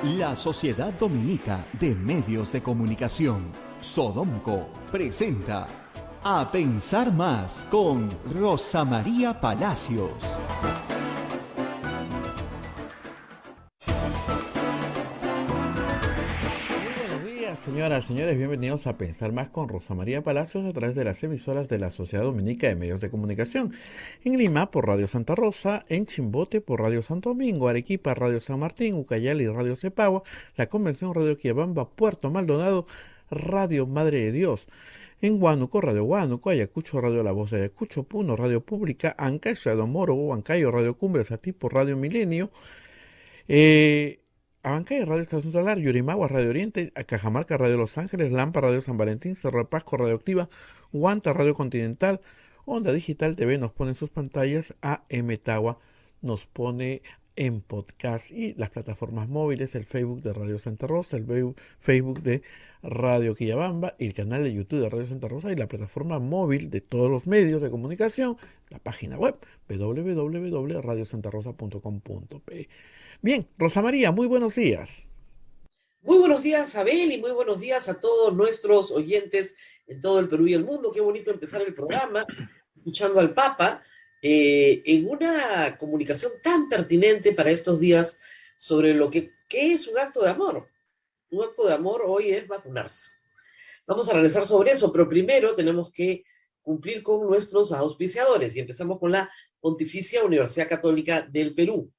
La Sociedad Dominica de Medios de Comunicación, Sodomco, presenta A Pensar Más con Rosa María Palacios. Buenos días, señoras, señores, bienvenidos a Pensar Más con Rosa María Palacios a través de las emisoras de la Sociedad Dominica de Medios de Comunicación. En Lima por Radio Santa Rosa, en Chimbote por Radio Santo Domingo, Arequipa Radio San Martín, Ucayali Radio Cepagua, La Convención Radio Quillabamba, Puerto Maldonado, Radio Madre de Dios. En Huánuco, Radio Huánuco, Ayacucho, Radio La Voz de Ayacucho, Puno, Radio Pública, Ancash, Radio Moro, Huancayo, Radio Cumbres, Atipo, Radio Milenio, Abancay, Radio Estación Solar, Yurimagua, Radio Oriente, Cajamarca, Radio Los Ángeles, Lampa, Radio San Valentín, Cerro de Pasco, Radio Activa, Huanta, Radio Continental, Onda Digital TV nos pone en sus pantallas, AM Tagua nos pone en podcast y las plataformas móviles, el Facebook de Radio Santa Rosa, el Facebook de Radio Quillabamba, el canal de YouTube de Radio Santa Rosa y la plataforma móvil de todos los medios de comunicación, la página web www.radiosantarosa.com.pe. Bien, Rosa María, muy buenos días. Muy buenos días, Abel, y muy buenos días a todos nuestros oyentes en todo el Perú y el mundo. Qué bonito empezar el programa escuchando al Papa en una comunicación tan pertinente para estos días sobre lo que es un acto de amor. Un acto de amor hoy es vacunarse. Vamos a regresar sobre eso, pero primero tenemos que cumplir con nuestros auspiciadores y empezamos con la Pontificia Universidad Católica del Perú.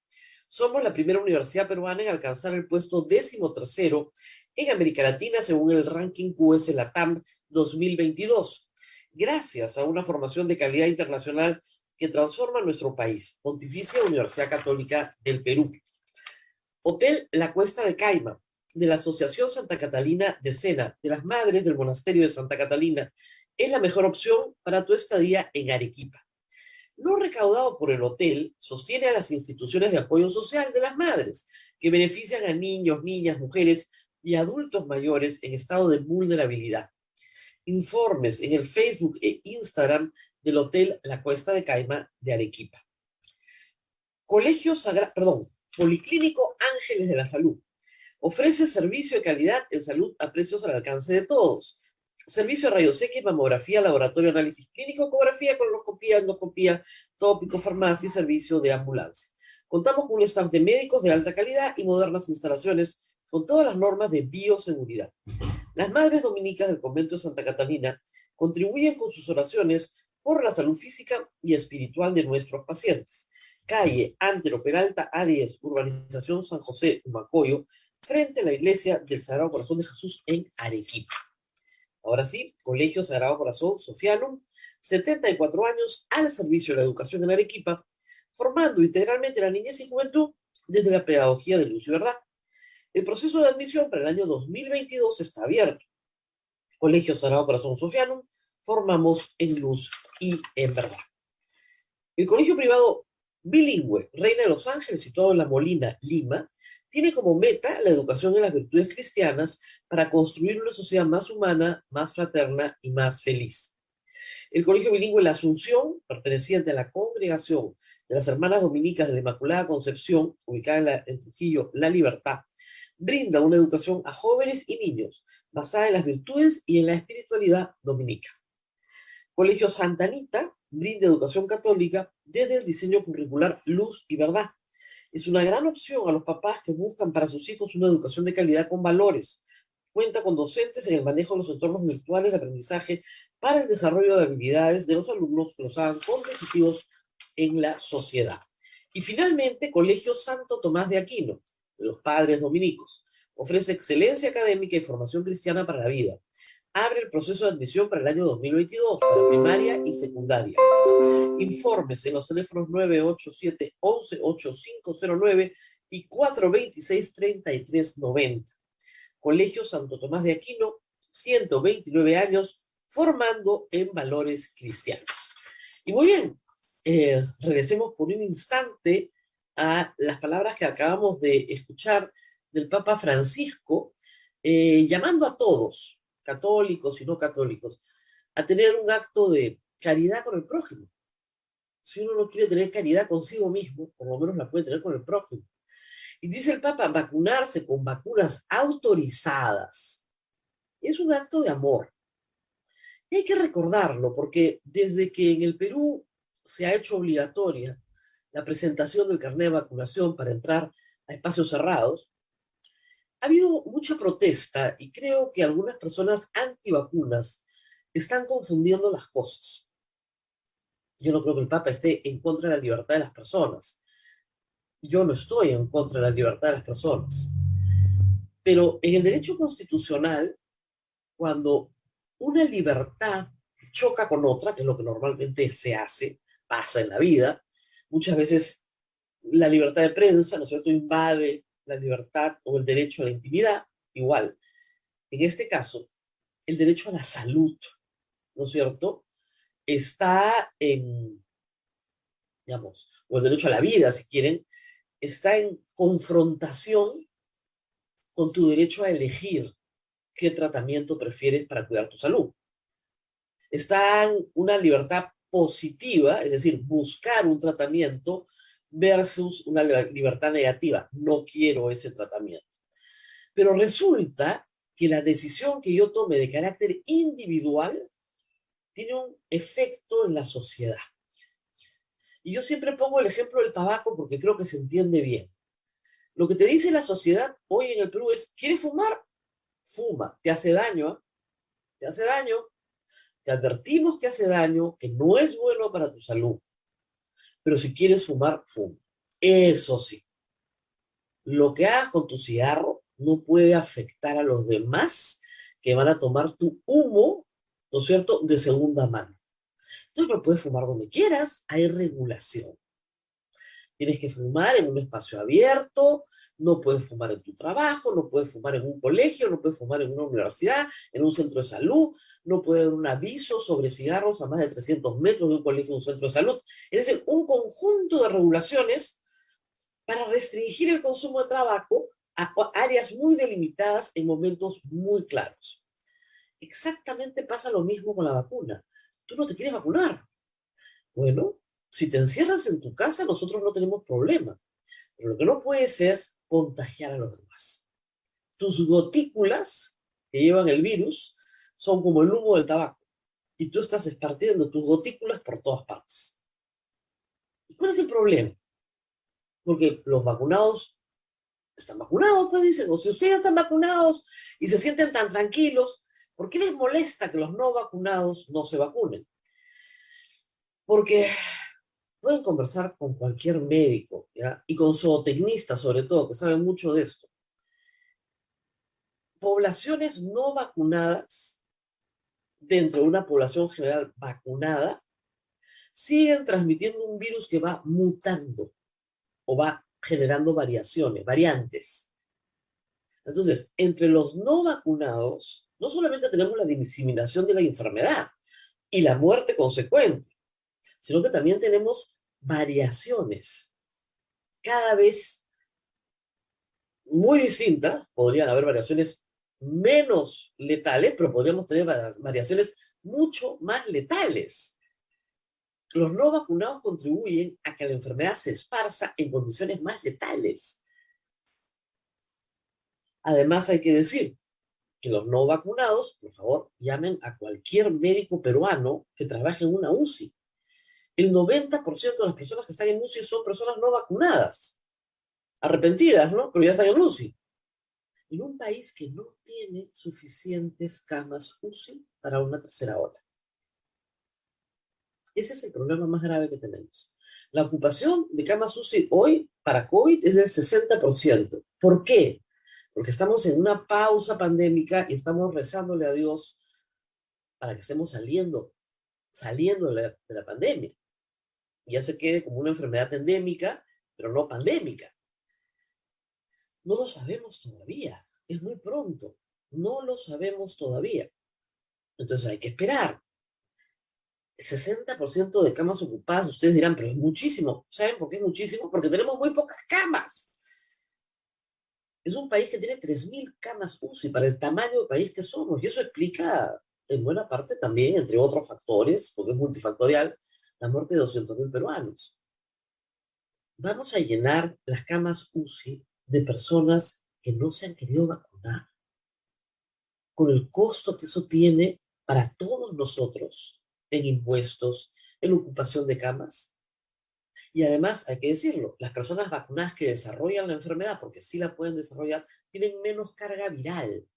Somos la primera universidad peruana en alcanzar el puesto 13º en América Latina según el ranking QS Latam 2022, gracias a una formación de calidad internacional que transforma nuestro país. Pontificia Universidad Católica del Perú. Hotel La Cuesta de Caima, de la Asociación Santa Catalina de Sena, de las Madres del Monasterio de Santa Catalina, es la mejor opción para tu estadía en Arequipa. Lo recaudado por el hotel sostiene a las instituciones de apoyo social de las madres, que benefician a niños, niñas, mujeres y adultos mayores en estado de vulnerabilidad. Informes en el Facebook e Instagram del Hotel La Cuesta de Caima de Arequipa. Policlínico Ángeles de la Salud. Ofrece servicio de calidad en salud a precios al alcance de todos. Servicio de rayos X, mamografía, laboratorio, análisis clínico, ecografía, colonoscopía, endoscopía, tópico, farmacia y servicio de ambulancia. Contamos con un staff de médicos de alta calidad y modernas instalaciones con todas las normas de bioseguridad. Las madres dominicas del convento de Santa Catalina contribuyen con sus oraciones por la salud física y espiritual de nuestros pacientes. Calle Antero Peralta, A10, Urbanización San José, Humacoyo, frente a la iglesia del Sagrado Corazón de Jesús en Arequipa. Ahora sí, Colegio Sagrado Corazón Sofianum, 74 años al servicio de la educación en Arequipa, formando integralmente a la niñez y juventud desde la pedagogía de luz y verdad. El proceso de admisión para el año 2022 está abierto. Colegio Sagrado Corazón Sofianum, formamos en luz y en verdad. El colegio privado bilingüe Reina de los Ángeles, situado en La Molina, Lima, tiene como meta la educación en las virtudes cristianas para construir una sociedad más humana, más fraterna y más feliz. El Colegio Bilingüe La Asunción, perteneciente a la congregación de las Hermanas Dominicas de la Inmaculada Concepción, ubicada en Trujillo, La Libertad, brinda una educación a jóvenes y niños basada en las virtudes y en la espiritualidad dominica. Colegio Santa Anita brinda educación católica desde el diseño curricular Luz y Verdad. Es una gran opción a los papás que buscan para sus hijos una educación de calidad con valores. Cuenta con docentes en el manejo de los entornos virtuales de aprendizaje para el desarrollo de habilidades de los alumnos que los hagan competitivos en la sociedad. Y finalmente, Colegio Santo Tomás de Aquino, de los Padres Dominicos. Ofrece excelencia académica y formación cristiana para la vida. Abre el proceso de admisión para el año 2022 para primaria y secundaria. Informes en los teléfonos 987-11-8509 y 426-3390. Colegio Santo Tomás de Aquino, 129 años, formando en valores cristianos. Y muy bien, regresemos por un instante a las palabras que acabamos de escuchar del Papa Francisco, llamando a todos, católicos y no católicos, a tener un acto de caridad con el prójimo. Si uno no quiere tener caridad consigo mismo, por lo menos la puede tener con el prójimo. Y dice el Papa, vacunarse con vacunas autorizadas es un acto de amor. Y hay que recordarlo, porque desde que en el Perú se ha hecho obligatoria la presentación del carnet de vacunación para entrar a espacios cerrados, ha habido mucha protesta y creo que algunas personas antivacunas están confundiendo las cosas. Yo no creo que el Papa esté en contra de la libertad de las personas. Yo no estoy en contra de la libertad de las personas. Pero en el derecho constitucional, cuando una libertad choca con otra, que es lo que normalmente se hace, pasa en la vida, muchas veces la libertad de prensa, ¿no es cierto?, invade la libertad o el derecho a la intimidad, igual. En este caso, el derecho a la salud, ¿no es cierto?, está en, digamos, o el derecho a la vida, si quieren, está en confrontación con tu derecho a elegir qué tratamiento prefieres para cuidar tu salud. Está en una libertad positiva, es decir, buscar un tratamiento versus una libertad negativa. No quiero ese tratamiento. Pero resulta que la decisión que yo tome de carácter individual tiene un efecto en la sociedad. Y yo siempre pongo el ejemplo del tabaco porque creo que se entiende bien. Lo que te dice la sociedad hoy en el Perú es, ¿quieres fumar? Fuma. Te hace daño, ¿eh? Te hace daño. Te advertimos que hace daño, que no es bueno para tu salud. Pero si quieres fumar, fuma. Eso sí, lo que hagas con tu cigarro no puede afectar a los demás que van a tomar tu humo, ¿no es cierto?, de segunda mano. Entonces no puedes fumar donde quieras, hay regulación. Tienes que fumar en un espacio abierto, no puedes fumar en tu trabajo, no puedes fumar en un colegio, no puedes fumar en una universidad, en un centro de salud, no puede haber un aviso sobre cigarros a más de 300 metros de un colegio o un centro de salud. Es decir, un conjunto de regulaciones para restringir el consumo de tabaco a áreas muy delimitadas en momentos muy claros. Exactamente pasa lo mismo con la vacuna. Tú no te quieres vacunar. Bueno, si te encierras en tu casa, nosotros no tenemos problema. Pero lo que no puedes es contagiar a los demás. Tus gotículas que llevan el virus son como el humo del tabaco. Y tú estás esparciendo tus gotículas por todas partes. ¿Y cuál es el problema? Porque los vacunados están vacunados, pues dicen, o si ustedes están vacunados y se sienten tan tranquilos, ¿por qué les molesta que los no vacunados no se vacunen? Porque pueden conversar con cualquier médico, ¿ya? Y con zootecnistas, sobre todo, que saben mucho de esto. Poblaciones no vacunadas, dentro de una población general vacunada, siguen transmitiendo un virus que va mutando o va generando variaciones, variantes. Entonces, entre los no vacunados, no solamente tenemos la diseminación de la enfermedad y la muerte consecuente, sino que también tenemos variaciones cada vez muy distintas. Podrían haber variaciones menos letales, pero podríamos tener variaciones mucho más letales. Los no vacunados contribuyen a que la enfermedad se esparza en condiciones más letales. Además, hay que decir que los no vacunados, por favor, llamen a cualquier médico peruano que trabaje en una UCI. El 90% de las personas que están en UCI son personas no vacunadas, arrepentidas, ¿no? Pero ya están en UCI. En un país que no tiene suficientes camas UCI para una tercera ola. Ese es el problema más grave que tenemos. La ocupación de camas UCI hoy para COVID es del 60%. ¿Por qué? Porque estamos en una pausa pandémica y estamos rezándole a Dios para que estemos saliendo de la pandemia. Y ya se quede como una enfermedad endémica, pero no pandémica. No lo sabemos todavía. Es muy pronto. No lo sabemos todavía. Entonces hay que esperar. El 60% de camas ocupadas, ustedes dirán, pero es muchísimo. ¿Saben por qué es muchísimo? Porque tenemos muy pocas camas. Es un país que tiene 3.000 camas UCI para el tamaño de país que somos. Y eso explica, en buena parte también, entre otros factores, porque es multifactorial, la muerte de 200.000 peruanos. Vamos a llenar las camas UCI de personas que no se han querido vacunar, con el costo que eso tiene para todos nosotros en impuestos, en ocupación de camas. Y además, hay que decirlo, las personas vacunadas que desarrollan la enfermedad, porque sí la pueden desarrollar, tienen menos carga viral.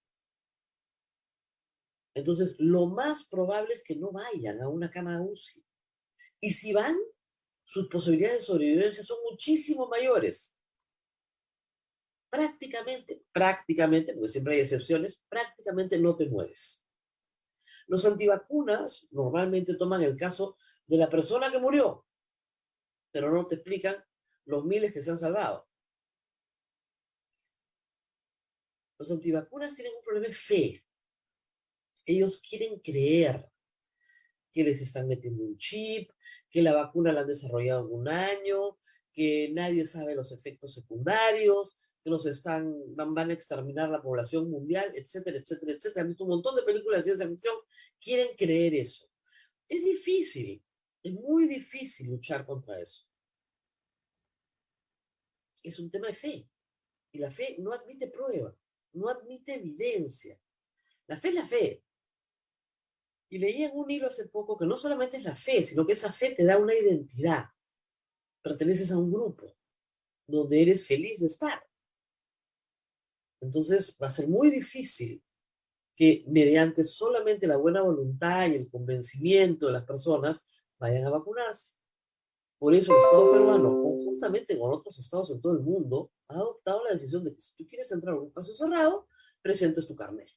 Entonces, lo más probable es que no vayan a una cama UCI. Y si van, sus posibilidades de sobrevivencia son muchísimo mayores. Prácticamente, porque siempre hay excepciones, prácticamente no te mueres. Los antivacunas normalmente toman el caso de la persona que murió, pero no te explican los miles que se han salvado. Los antivacunas tienen un problema de fe. Ellos quieren creer que les están metiendo un chip, que la vacuna la han desarrollado en un año, que nadie sabe los efectos secundarios, que van a exterminar la población mundial, etcétera, etcétera, etcétera. Han visto un montón de películas de ciencia ficción, quieren creer eso. Es difícil, es muy difícil luchar contra eso. Es un tema de fe, y la fe no admite prueba, no admite evidencia. La fe es la fe. Y leí en un libro hace poco que no solamente es la fe, sino que esa fe te da una identidad. Perteneces a un grupo donde eres feliz de estar. Entonces va a ser muy difícil que mediante solamente la buena voluntad y el convencimiento de las personas vayan a vacunarse. Por eso el Estado peruano, conjuntamente con otros estados en todo el mundo, ha adoptado la decisión de que si tú quieres entrar a un espacio cerrado, presentes tu carnet.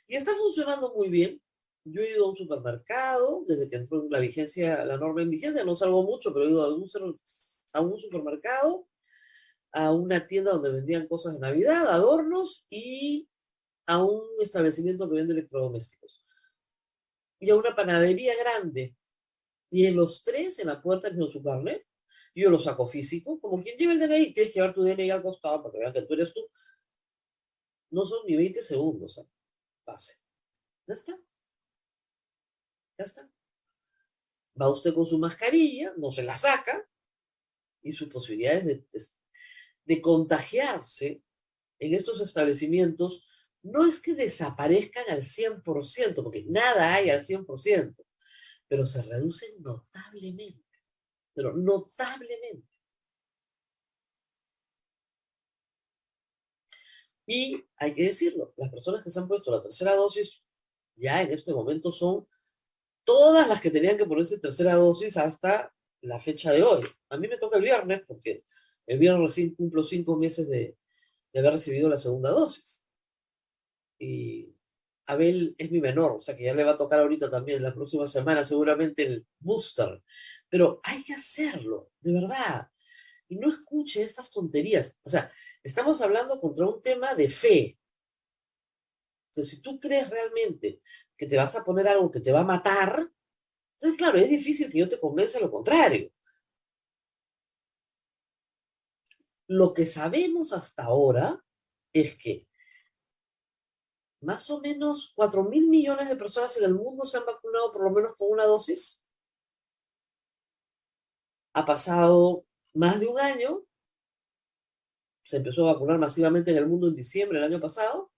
Y está funcionando muy bien. Yo he ido a un supermercado, desde que entró en la norma en vigencia, no salgo mucho, pero he ido a un supermercado, a una tienda donde vendían cosas de Navidad, adornos, y a un establecimiento que vende electrodomésticos. Y a una panadería grande. Y en los tres, en la puerta de su carnet, yo lo saco físico, como quien lleva el DNI, tienes que llevar tu DNI al costado para que vean que tú eres tú. No son ni 20 segundos, ¿eh? Pase. Ya está. Ya está. Va usted con su mascarilla, no se la saca, y sus posibilidades de contagiarse en estos establecimientos no es que desaparezcan al 100%, porque nada hay al 100%, pero se reducen notablemente, pero notablemente. Y hay que decirlo, las personas que se han puesto la tercera dosis ya en este momento son todas las que tenían que ponerse tercera dosis hasta la fecha de hoy. A mí me toca el viernes porque el viernes recién cumplo 5 meses de haber recibido la segunda dosis. Y Abel es mi menor, o sea que ya le va a tocar ahorita también, la próxima semana seguramente el booster. Pero hay que hacerlo, de verdad. Y no escuche estas tonterías. O sea, estamos hablando contra un tema de fe. Entonces, si tú crees realmente que te vas a poner algo que te va a matar, entonces, claro, es difícil que yo te convenza lo contrario. Lo que sabemos hasta ahora es que más o menos 4.000 millones de personas en el mundo se han vacunado por lo menos con una dosis. Ha pasado más de un año. Se empezó a vacunar masivamente en el mundo en diciembre del año pasado.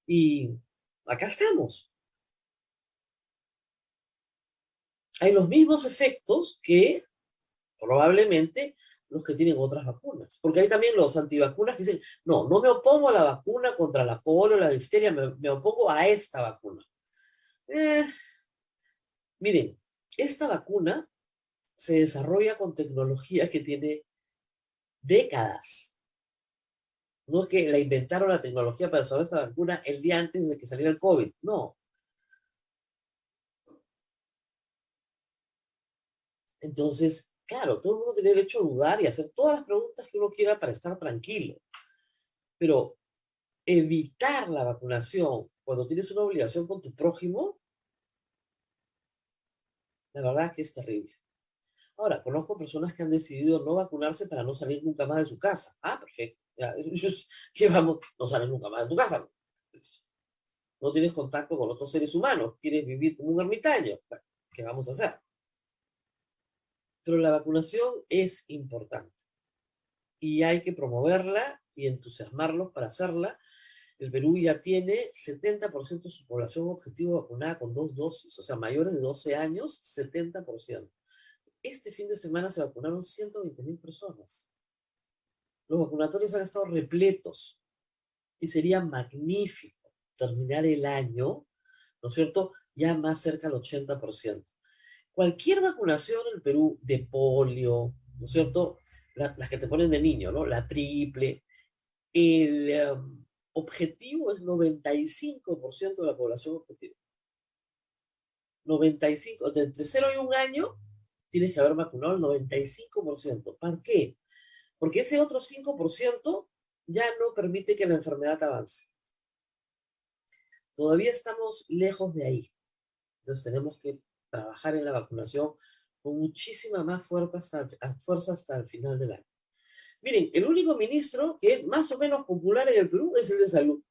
Y acá estamos. Hay los mismos efectos que probablemente los que tienen otras vacunas. Porque hay también los antivacunas que dicen, no, no me opongo a la vacuna contra la polio, la difteria, me opongo a esta vacuna. Miren, esta vacuna se desarrolla con tecnología que tiene décadas. No es que la inventaron la tecnología para desarrollar esta vacuna el día antes de que saliera el COVID. No. Entonces, claro, todo el mundo tiene derecho a dudar y hacer todas las preguntas que uno quiera para estar tranquilo. Pero evitar la vacunación cuando tienes una obligación con tu prójimo, la verdad es que es terrible. Ahora, conozco personas que han decidido no vacunarse para no salir nunca más de su casa. Ah, perfecto. Ya, ¿qué vamos? No sales nunca más de tu casa. No tienes contacto con otros seres humanos. Quieres vivir como un ermitaño. Bueno, ¿qué vamos a hacer? Pero la vacunación es importante. y hay que promoverla y entusiasmarlos para hacerla. El Perú ya tiene 70% de su población objetivo vacunada con 2 dosis, o sea, mayores de 12 años, 70%. Este fin de semana se vacunaron 120.000 personas. Los vacunatorios han estado repletos y sería magnífico terminar el año, ¿no es cierto?, ya más cerca del 80%. Cualquier vacunación en el Perú de polio, ¿no es cierto?, las que te ponen de niño, ¿no?, la triple, el objetivo es 95% de la población objetivo. 95, de entre 0 y 1 año, tienes que haber vacunado el 95%. ¿Para qué? Porque ese otro 5% ya no permite que la enfermedad avance. Todavía estamos lejos de ahí. Entonces tenemos que trabajar en la vacunación con muchísima más fuerza hasta el final del año. Miren, el único ministro que es más o menos popular en el Perú es el de Salud.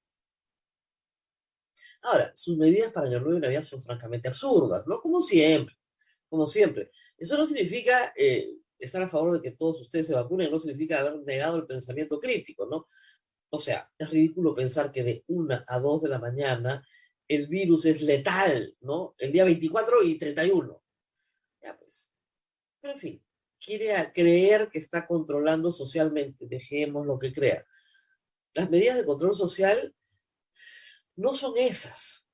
Ahora, sus medidas para Año Nuevo y Navidad son francamente absurdas, ¿no? Como siempre, como siempre. Eso no significa estar a favor de que todos ustedes se vacunen, no significa haber negado el pensamiento crítico, ¿no? O sea, es ridículo pensar que de 1 a 2 de la mañana el virus es letal, ¿no? El día 24 y 31. Ya pues. Pero en fin, quiere creer que está controlando socialmente. Dejemos lo que crea. Las medidas de control social no son esas.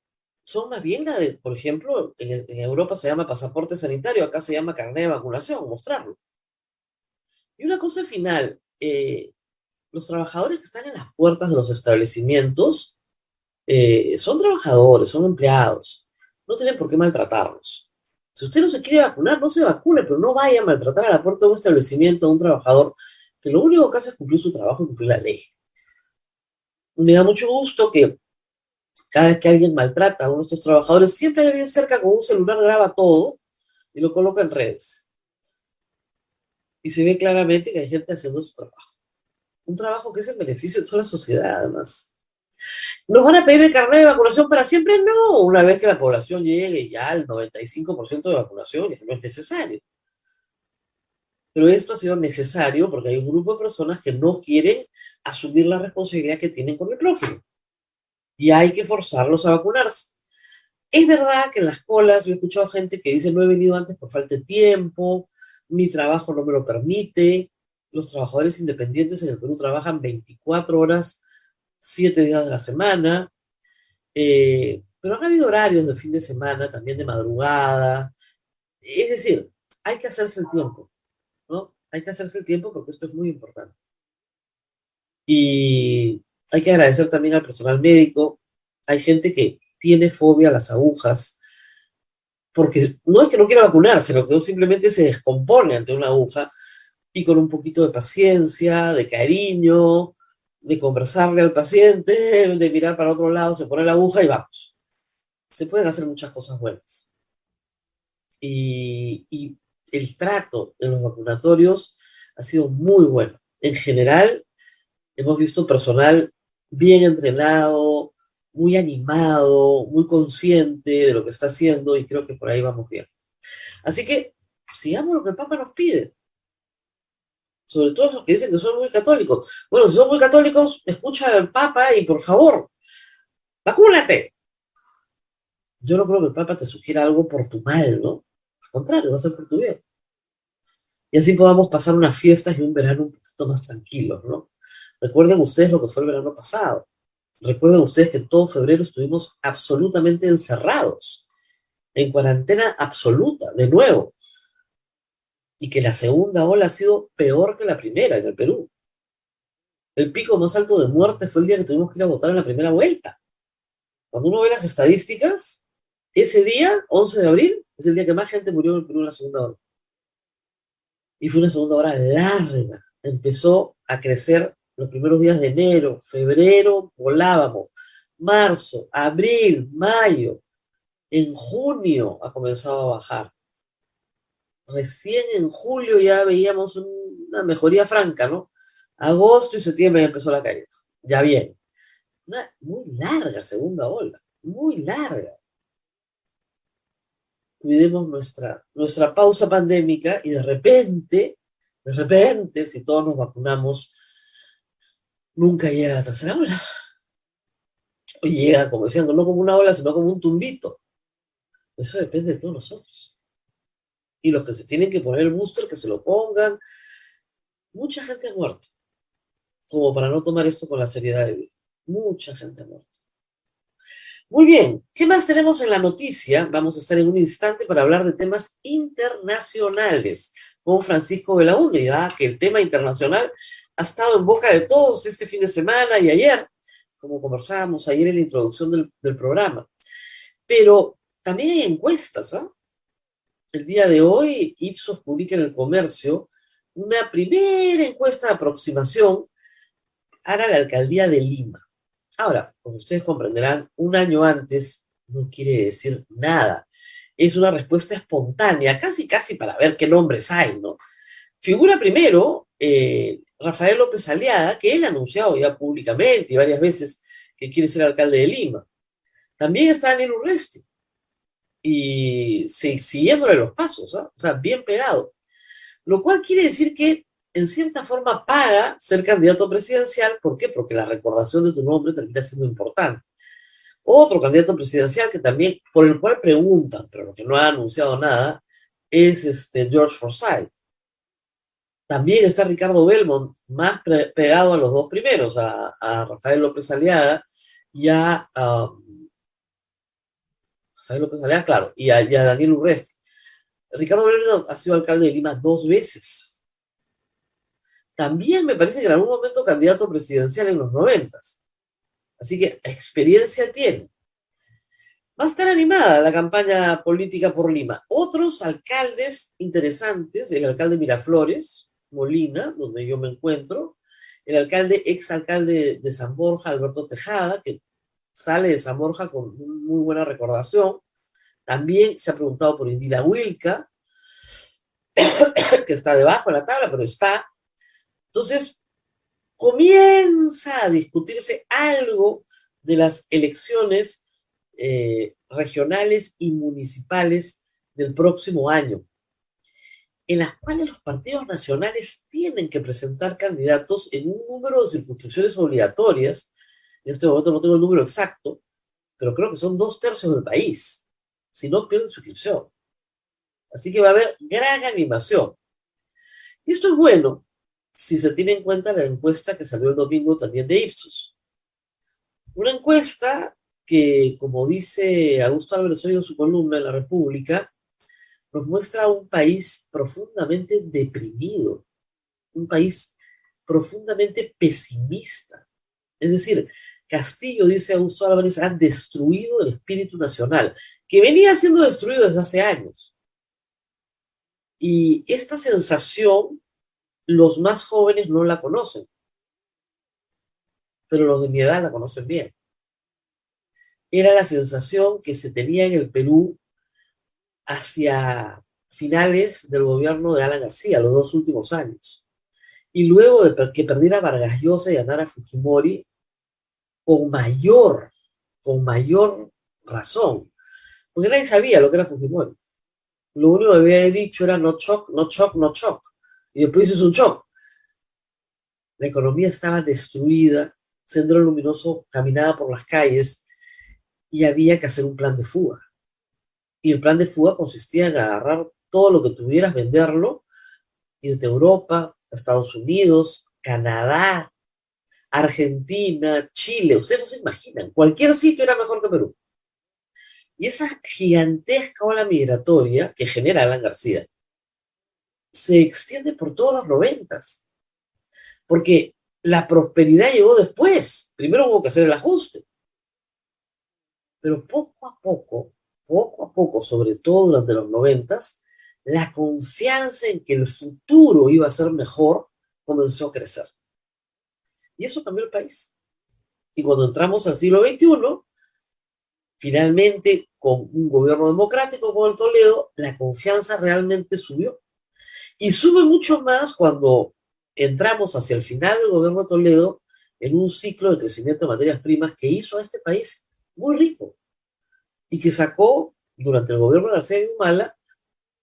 Son más bien la de, por ejemplo, en Europa se llama pasaporte sanitario, acá se llama carnet de vacunación, mostrarlo. Y una cosa final, los trabajadores que están en las puertas de los establecimientos son trabajadores, son empleados. No tienen por qué maltratarlos. Si usted no se quiere vacunar, no se vacune, pero no vaya a maltratar a la puerta de un establecimiento a un trabajador que lo único que hace es cumplir su trabajo y cumplir la ley. Me da mucho gusto que cada vez que alguien maltrata a uno de estos trabajadores, siempre hay alguien cerca con un celular, graba todo y lo coloca en redes. Y se ve claramente que hay gente haciendo su trabajo. Un trabajo que es en beneficio de toda la sociedad, además. ¿Nos van a pedir el carnet de vacunación para siempre? No, una vez que la población llegue ya al 95% de vacunación, eso no es necesario. Pero esto ha sido necesario porque hay un grupo de personas que no quieren asumir la responsabilidad que tienen con el prójimo. Y hay que forzarlos a vacunarse. Es verdad que en las colas yo he escuchado gente que dice no he venido antes por falta de tiempo, mi trabajo no me lo permite. Los trabajadores independientes en el Perú trabajan 24 horas, 7 días de la semana, pero han habido horarios de fin de semana, también de madrugada. Es decir, hay que hacerse el tiempo, ¿no? Hay que hacerse el tiempo porque esto es muy importante. Y hay que agradecer también al personal médico. Hay gente que tiene fobia a las agujas, porque no es que no quiera vacunarse, sino que simplemente se descompone ante una aguja, y con un poquito de paciencia, de cariño, de conversarle al paciente, de mirar para otro lado, se pone la aguja y vamos. Se pueden hacer muchas cosas buenas. Y el trato en los vacunatorios ha sido muy bueno. En general, hemos visto personal bien entrenado, muy animado, muy consciente de lo que está haciendo y creo que por ahí vamos bien. Así que sigamos lo que el Papa nos pide. Sobre todo los que dicen que son muy católicos. Bueno, si son muy católicos, escucha al Papa y por favor, vacúnate. Yo no creo que el Papa te sugiera algo por tu mal, ¿no? Al contrario, va a ser por tu bien. Y así podamos pasar unas fiestas y un verano un poquito más tranquilos, ¿no? Recuerden ustedes lo que fue el verano pasado. Recuerden ustedes que en todo febrero estuvimos absolutamente encerrados, en cuarentena absoluta, de nuevo. Y que la segunda ola ha sido peor que la primera en el Perú. El pico más alto de muerte fue el día que tuvimos que ir a votar en la primera vuelta. Cuando uno ve las estadísticas, ese día, 11 de abril, es el día que más gente murió en el Perú en la segunda ola. Y fue una segunda ola larga. Empezó a crecer los primeros días de enero, febrero, volábamos. Marzo, abril, mayo. En junio ha comenzado a bajar. Recién en julio ya veíamos una mejoría franca, ¿no? Agosto y septiembre ya empezó la caída. Ya bien. Una muy larga segunda ola, muy larga. Cuidemos nuestra pausa pandémica y de repente De repente, si todos nos vacunamos, nunca llega la tercera ola. O llega, como decían, no como una ola, sino como un tumbito. Eso depende de todos nosotros. Y los que se tienen que poner el booster, que se lo pongan. Mucha gente ha muerto, como para no tomar esto con la seriedad de vida. Mucha gente ha muerto. Muy bien, ¿qué más tenemos en la noticia? Vamos a estar en un instante para hablar de temas internacionales con Francisco Belaúnde, ya que el tema internacional ha estado en boca de todos este fin de semana y ayer, como conversábamos ayer en la introducción del programa. Pero también hay encuestas, ¿ah? El día de hoy, Ipsos publica en El Comercio una primera encuesta de aproximación para la alcaldía de Lima. Ahora, como ustedes comprenderán, un año antes no quiere decir nada. Es una respuesta espontánea, casi para ver qué nombres hay, ¿no? Figura primero Rafael López Aliaga, que él ha anunciado ya públicamente y varias veces que quiere ser alcalde de Lima. También está Daniel Urresti, y siguiéndole los pasos, ¿eh? O sea, bien pegado. Lo cual quiere decir que, en cierta forma, paga ser candidato presidencial. ¿Por qué? Porque la recordación de tu nombre termina siendo importante. Otro candidato presidencial que también, por el cual preguntan, pero que no ha anunciado nada, es George Forsyth. También está Ricardo Belmont, más pegado a los dos primeros, a Rafael López Aliaga y a Rafael López Aliaga, claro, y a Daniel Urresti. Ricardo Belmont ha sido alcalde de Lima 2 veces. También me parece que en algún momento candidato presidencial en los 90. Así que experiencia tiene. Va a estar animada la campaña política por Lima. Otros alcaldes interesantes, el alcalde Miraflores, Molina, donde yo me encuentro, el exalcalde de San Borja, Alberto Tejada, que sale de San Borja con muy buena recordación. También se ha preguntado por Indira Wilca, que está debajo de la tabla, pero está. Entonces, comienza a discutirse algo de las elecciones regionales y municipales del próximo año, en las cuales los partidos nacionales tienen que presentar candidatos en un número de circunscripciones obligatorias. En este momento no tengo el número exacto, pero creo que son 2/3 del país. Si no, pierden su inscripción. Así que va a haber gran animación. Y esto es bueno si se tiene en cuenta la encuesta que salió el domingo también de Ipsos. Una encuesta que, como dice Augusto Álvarez Hoy en su columna en La República, nos muestra un país profundamente deprimido, un país profundamente pesimista. Es decir, Castillo, dice Augusto Álvarez, ha destruido el espíritu nacional, que venía siendo destruido desde hace años. Y esta sensación, los más jóvenes no la conocen, pero los de mi edad la conocen bien. Era la sensación que se tenía en el Perú hacia finales del gobierno de Alan García, los 2 últimos años. Y luego de que perdiera Vargas Llosa y ganara Fujimori, con mayor razón, porque nadie sabía lo que era Fujimori. Lo único que había dicho era no shock, no shock, no shock. Y después hizo un shock. La economía estaba destruida, Sendero Luminoso caminaba por las calles y había que hacer un plan de fuga. Y el plan de fuga consistía en agarrar todo lo que tuvieras, venderlo, irte a Europa, a Estados Unidos, Canadá, Argentina, Chile. Ustedes no se imaginan, cualquier sitio era mejor que Perú. Y esa gigantesca ola migratoria que genera Alan García se extiende por todos los 90, porque la prosperidad llegó después. Primero hubo que hacer el ajuste. Pero poco a poco, sobre todo durante los 90, la confianza en que el futuro iba a ser mejor comenzó a crecer. Y eso cambió el país. Y cuando entramos al siglo XXI, finalmente, con un gobierno democrático como el Toledo, la confianza realmente subió. Y sube mucho más cuando entramos hacia el final del gobierno de Toledo en un ciclo de crecimiento de materias primas que hizo a este país muy rico y que sacó, durante el gobierno de García Humala,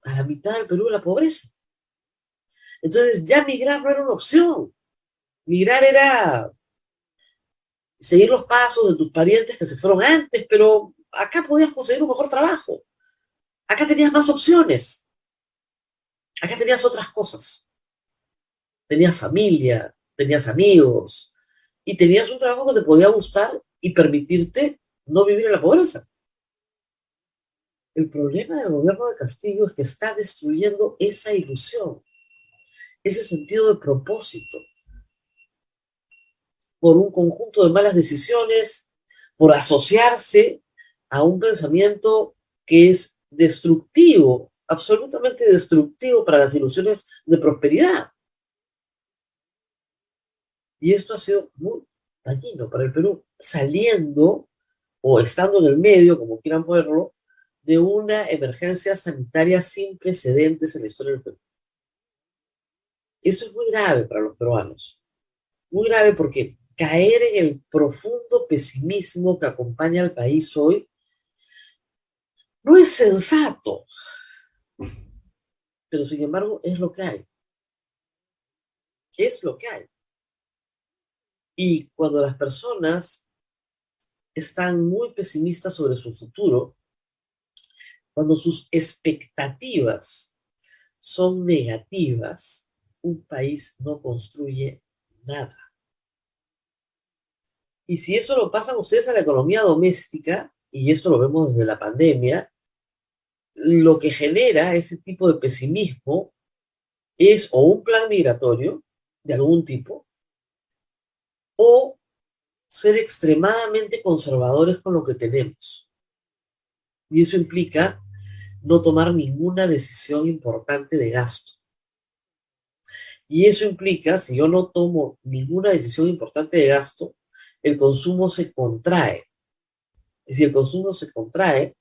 a la mitad del Perú de la pobreza. Entonces ya migrar no era una opción. Migrar era seguir los pasos de tus parientes que se fueron antes, pero acá podías conseguir un mejor trabajo. Acá tenías más opciones. Acá tenías otras cosas. Tenías familia, tenías amigos y tenías un trabajo que te podía gustar y permitirte no vivir en la pobreza. El problema del gobierno de Castillo es que está destruyendo esa ilusión, ese sentido de propósito, por un conjunto de malas decisiones, por asociarse a un pensamiento que es destructivo, absolutamente destructivo para las ilusiones de prosperidad. Y esto ha sido muy dañino para el Perú, saliendo o estando en el medio, como quieran ponerlo, de una emergencia sanitaria sin precedentes en la historia del Perú. Esto es muy grave para los peruanos, muy grave porque caer en el profundo pesimismo que acompaña al país hoy no es sensato, pero sin embargo es lo que hay. Es lo que hay. Y cuando las personas están muy pesimistas sobre su futuro, cuando sus expectativas son negativas, un país no construye nada. Y si eso lo pasan ustedes a la economía doméstica, y esto lo vemos desde la pandemia, lo que genera ese tipo de pesimismo es o un plan migratorio de algún tipo, o ser extremadamente conservadores con lo que tenemos. Y eso implica no tomar ninguna decisión importante de gasto. Y eso implica, si yo no tomo ninguna decisión importante de gasto, el consumo se contrae. Y si el consumo se contrae,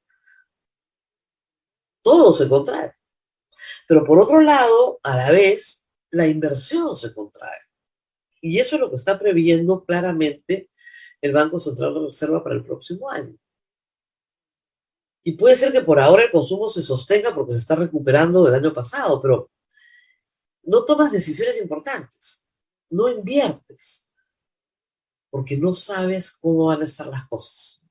todo se contrae. Pero por otro lado, a la vez, la inversión se contrae. Y eso es lo que está previendo claramente el Banco Central de Reserva para el próximo año. Y puede ser que por ahora el consumo se sostenga porque se está recuperando del año pasado, pero no tomas decisiones importantes, no inviertes, porque no sabes cómo van a estar las cosas.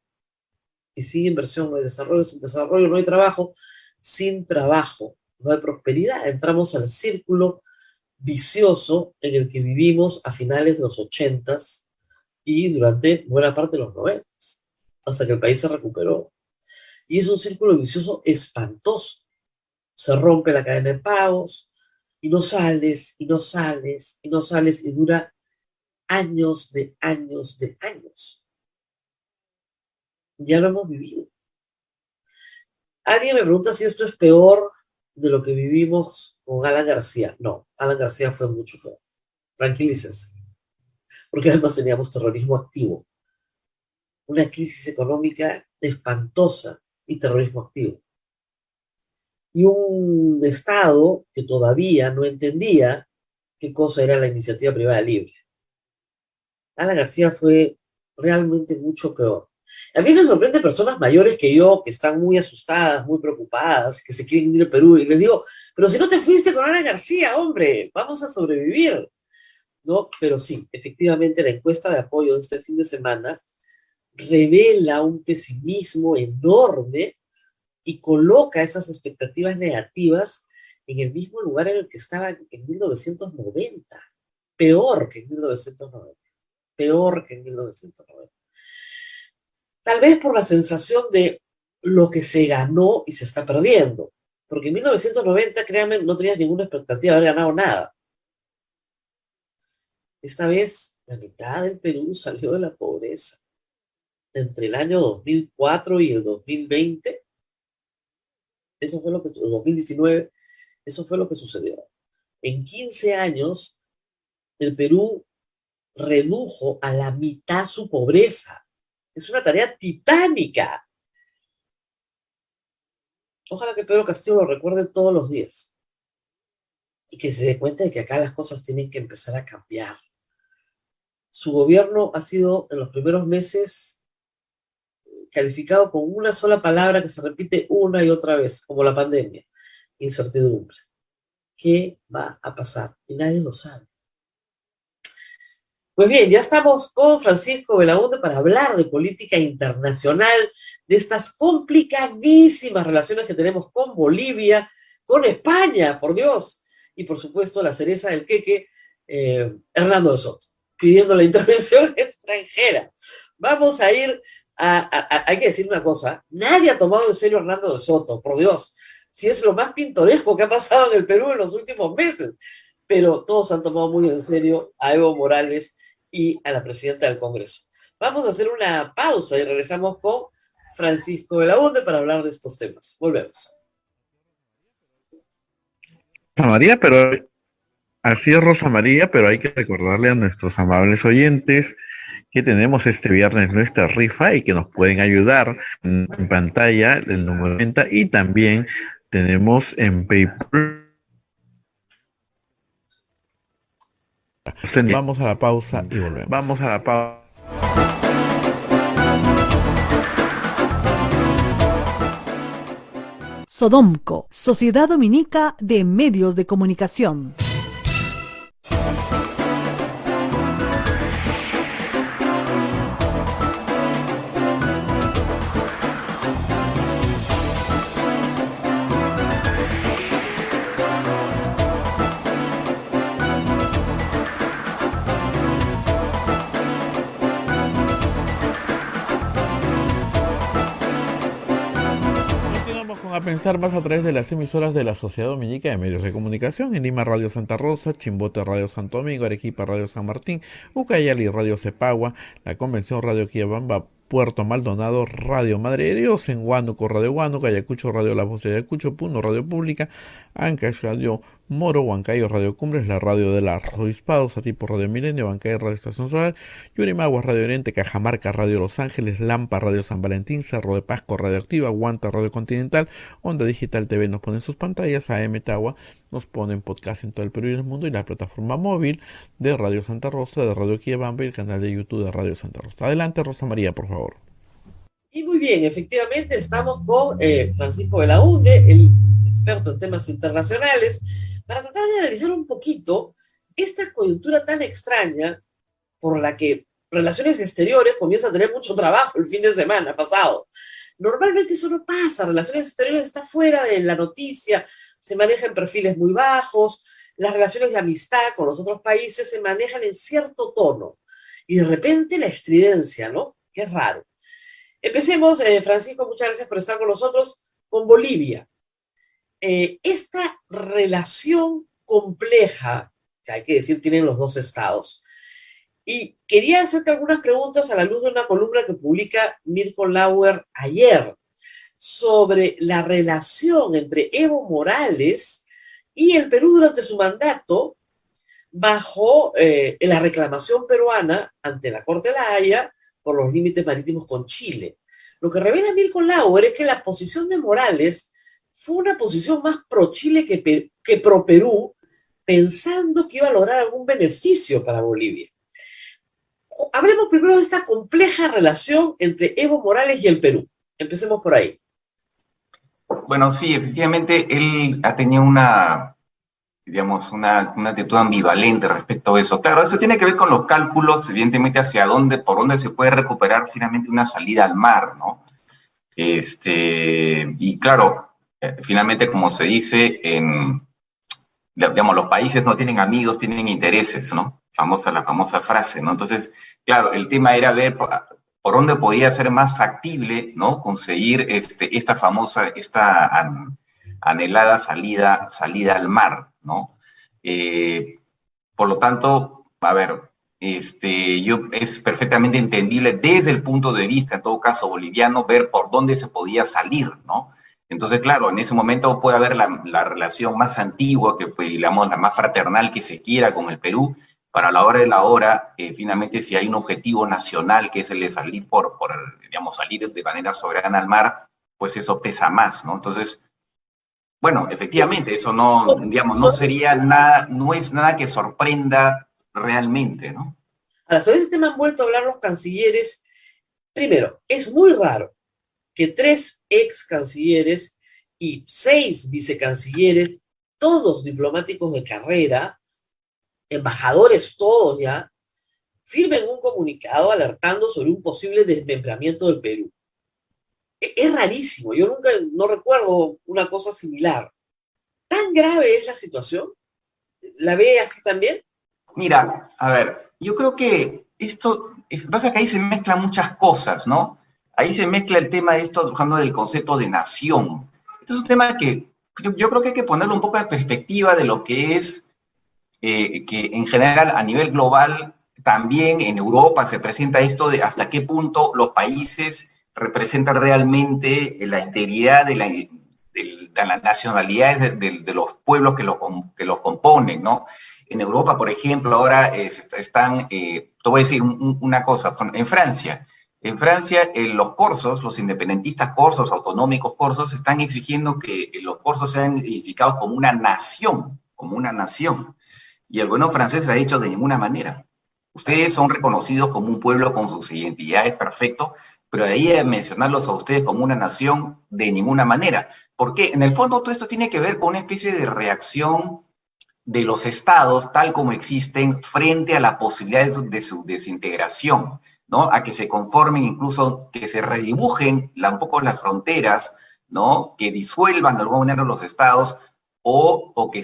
Y sin inversión no hay desarrollo, sin desarrollo no hay trabajo, sin trabajo no hay prosperidad. Entramos al círculo vicioso en el que vivimos a finales de los 80s y durante buena parte de los 90s, hasta que el país se recuperó. Y es un círculo vicioso espantoso. Se rompe la cadena de pagos y no sales, y no sales, y no sales, y dura años de años de años. Ya lo hemos vivido. Alguien me pregunta si esto es peor de lo que vivimos con Alan García. No, Alan García fue mucho peor. Tranquilícense. Porque además teníamos terrorismo activo. Una crisis económica espantosa y terrorismo activo. Y un Estado que todavía no entendía qué cosa era la iniciativa privada libre. Alan García fue realmente mucho peor. A mí me sorprende personas mayores que yo, que están muy asustadas, muy preocupadas, que se quieren ir al Perú, y les digo, pero si no te fuiste con Alan García, hombre, vamos a sobrevivir, ¿no? Pero sí, efectivamente la encuesta de apoyo de este fin de semana revela un pesimismo enorme y coloca esas expectativas negativas en el mismo lugar en el que estaban en 1990, peor que en 1990, peor que en 1990. Tal vez por la sensación de lo que se ganó y se está perdiendo. Porque en 1990, créanme, no tenías ninguna expectativa de haber ganado nada. Esta vez, la mitad del Perú salió de la pobreza. Entre el año 2004 y el 2020, eso fue lo que, 2019, eso fue lo que sucedió. En 15 años, el Perú redujo a la mitad su pobreza. Es una tarea titánica. Ojalá que Pedro Castillo lo recuerde todos los días y que se dé cuenta de que acá las cosas tienen que empezar a cambiar. Su gobierno ha sido en los primeros meses calificado con una sola palabra que se repite una y otra vez, como la pandemia: incertidumbre. ¿Qué va a pasar? Y nadie lo sabe. Pues bien, ya estamos con Francisco Belaúnde para hablar de política internacional, de estas complicadísimas relaciones que tenemos con Bolivia, con España, por Dios, y por supuesto la cereza del queque, Hernando de Soto, pidiendo la intervención extranjera. Vamos a ir hay que decir una cosa, nadie ha tomado en serio a Hernando de Soto, por Dios, si es lo más pintoresco que ha pasado en el Perú en los últimos meses, pero todos han tomado muy en serio a Evo Morales y a la presidenta del Congreso. Vamos a hacer una pausa y regresamos con Francisco Belaúnde para hablar de estos temas. Volvemos. Rosa María, pero así es Rosa María, pero hay que recordarle a nuestros amables oyentes que tenemos este viernes nuestra rifa y que nos pueden ayudar en pantalla el número 90 y también tenemos en PayPal. Vamos a la pausa y volvemos. Vamos a la pausa. Sodomco, Sociedad Dominica de Medios de Comunicación. A pensar más a través de las emisoras de la Sociedad Dominica de Medios de Comunicación: en Lima Radio Santa Rosa, Chimbote Radio Santo Domingo, Arequipa Radio San Martín, Ucayali Radio Cepagua, la Convención Radio Quillabamba, Puerto Maldonado Radio Madre de Dios, en Huánuco Radio Huánuco, Ayacucho Radio La Voz de Ayacucho, Puno Radio Pública, Ancash Radio Moro, Huancayo Radio Cumbres, la radio del Arzobispado, Satipo Radio Milenio, Huancayo Radio Estación Solar, Yurimaguas Radio Oriente, Cajamarca Radio Los Ángeles, Lampa Radio San Valentín, Cerro de Pasco Radio Activa, Guanta Radio Continental, Onda Digital TV nos pone en sus pantallas, AM Tagua nos pone en podcast en todo el Perú y el mundo, y la plataforma móvil de Radio Santa Rosa, de Radio Quillabamba y el canal de YouTube de Radio Santa Rosa. Adelante, Rosa María, por favor. Y muy bien, efectivamente estamos con Francisco Belaúnde, el experto en temas internacionales, para tratar de analizar un poquito esta coyuntura tan extraña por la que Relaciones Exteriores comienza a tener mucho trabajo el fin de semana pasado. Normalmente eso no pasa, Relaciones Exteriores está fuera de la noticia, se maneja en perfiles muy bajos, las relaciones de amistad con los otros países se manejan en cierto tono, y de repente la estridencia, ¿no? Qué raro. Empecemos, Francisco, muchas gracias por estar con nosotros, con Bolivia. Esta relación compleja, que hay que decir tienen los dos estados, y quería hacerte algunas preguntas a la luz de una columna que publica Mirko Lauer ayer sobre la relación entre Evo Morales y el Perú durante su mandato bajo la reclamación peruana ante la Corte de la Haya por los límites marítimos con Chile. Lo que revela Mirko Lauer es que la posición de Morales fue una posición más pro-Chile que pro-Perú, pensando que iba a lograr algún beneficio para Bolivia. Hablemos primero de esta compleja relación entre Evo Morales y el Perú. Empecemos por ahí. Bueno, sí, efectivamente, él ha tenido una actitud ambivalente respecto a eso. Claro, eso tiene que ver con los cálculos, evidentemente, por dónde se puede recuperar finalmente una salida al mar, ¿no? Y claro, finalmente, como se dice, los países no tienen amigos, tienen intereses, ¿no? La famosa frase, ¿no? Entonces, claro, el tema era ver por dónde podía ser más factible, ¿no? Conseguir esta anhelada salida al mar, ¿no? Por lo tanto, a ver, es perfectamente entendible desde el punto de vista, en todo caso, boliviano, ver por dónde se podía salir, ¿no? Entonces, claro, en ese momento puede haber la relación más antigua, que fue, digamos, la más fraternal que se quiera con el Perú. Para la hora de la hora, finalmente, si hay un objetivo nacional que es el de salir salir de manera soberana al mar, pues eso pesa más, ¿no? Entonces, bueno, efectivamente, eso no sería nada, no es nada que sorprenda realmente, ¿no? Ahora, sobre este tema han vuelto a hablar los cancilleres. Primero, es muy raro que 3 ex cancilleres y 6 vicecancilleres todos diplomáticos de carrera, embajadores todos ya, firmen un comunicado alertando sobre un posible desmembramiento del Perú. Es rarísimo, yo nunca, no recuerdo una cosa similar. ¿Tan grave es la situación? ¿La ve así también? Mira, a ver, yo creo que pasa que ahí se mezclan muchas cosas, ¿no? Ahí se mezcla el tema de esto, hablando del concepto de nación. Este es un tema que yo creo que hay que ponerlo un poco en perspectiva de lo que es, que en general a nivel global, también en Europa se presenta esto de hasta qué punto los países representan realmente la integridad de las nacionalidades de los pueblos que los componen, ¿no? En Europa, por ejemplo, ahora te voy a decir una cosa, en Francia, los corsos, los independentistas corsos, autonómicos corsos, están exigiendo que los corsos sean identificados como una nación, como una nación. Y el gobierno francés ha dicho de ninguna manera. Ustedes son reconocidos como un pueblo con sus identidades, perfecto, pero de ahí a mencionarlos a ustedes como una nación, de ninguna manera. Porque en el fondo todo esto tiene que ver con una especie de reacción de los estados tal como existen frente a la posibilidad de su desintegración, ¿no? A que se conformen, incluso que se redibujen un poco las fronteras, ¿no? Que disuelvan de alguna manera los estados o que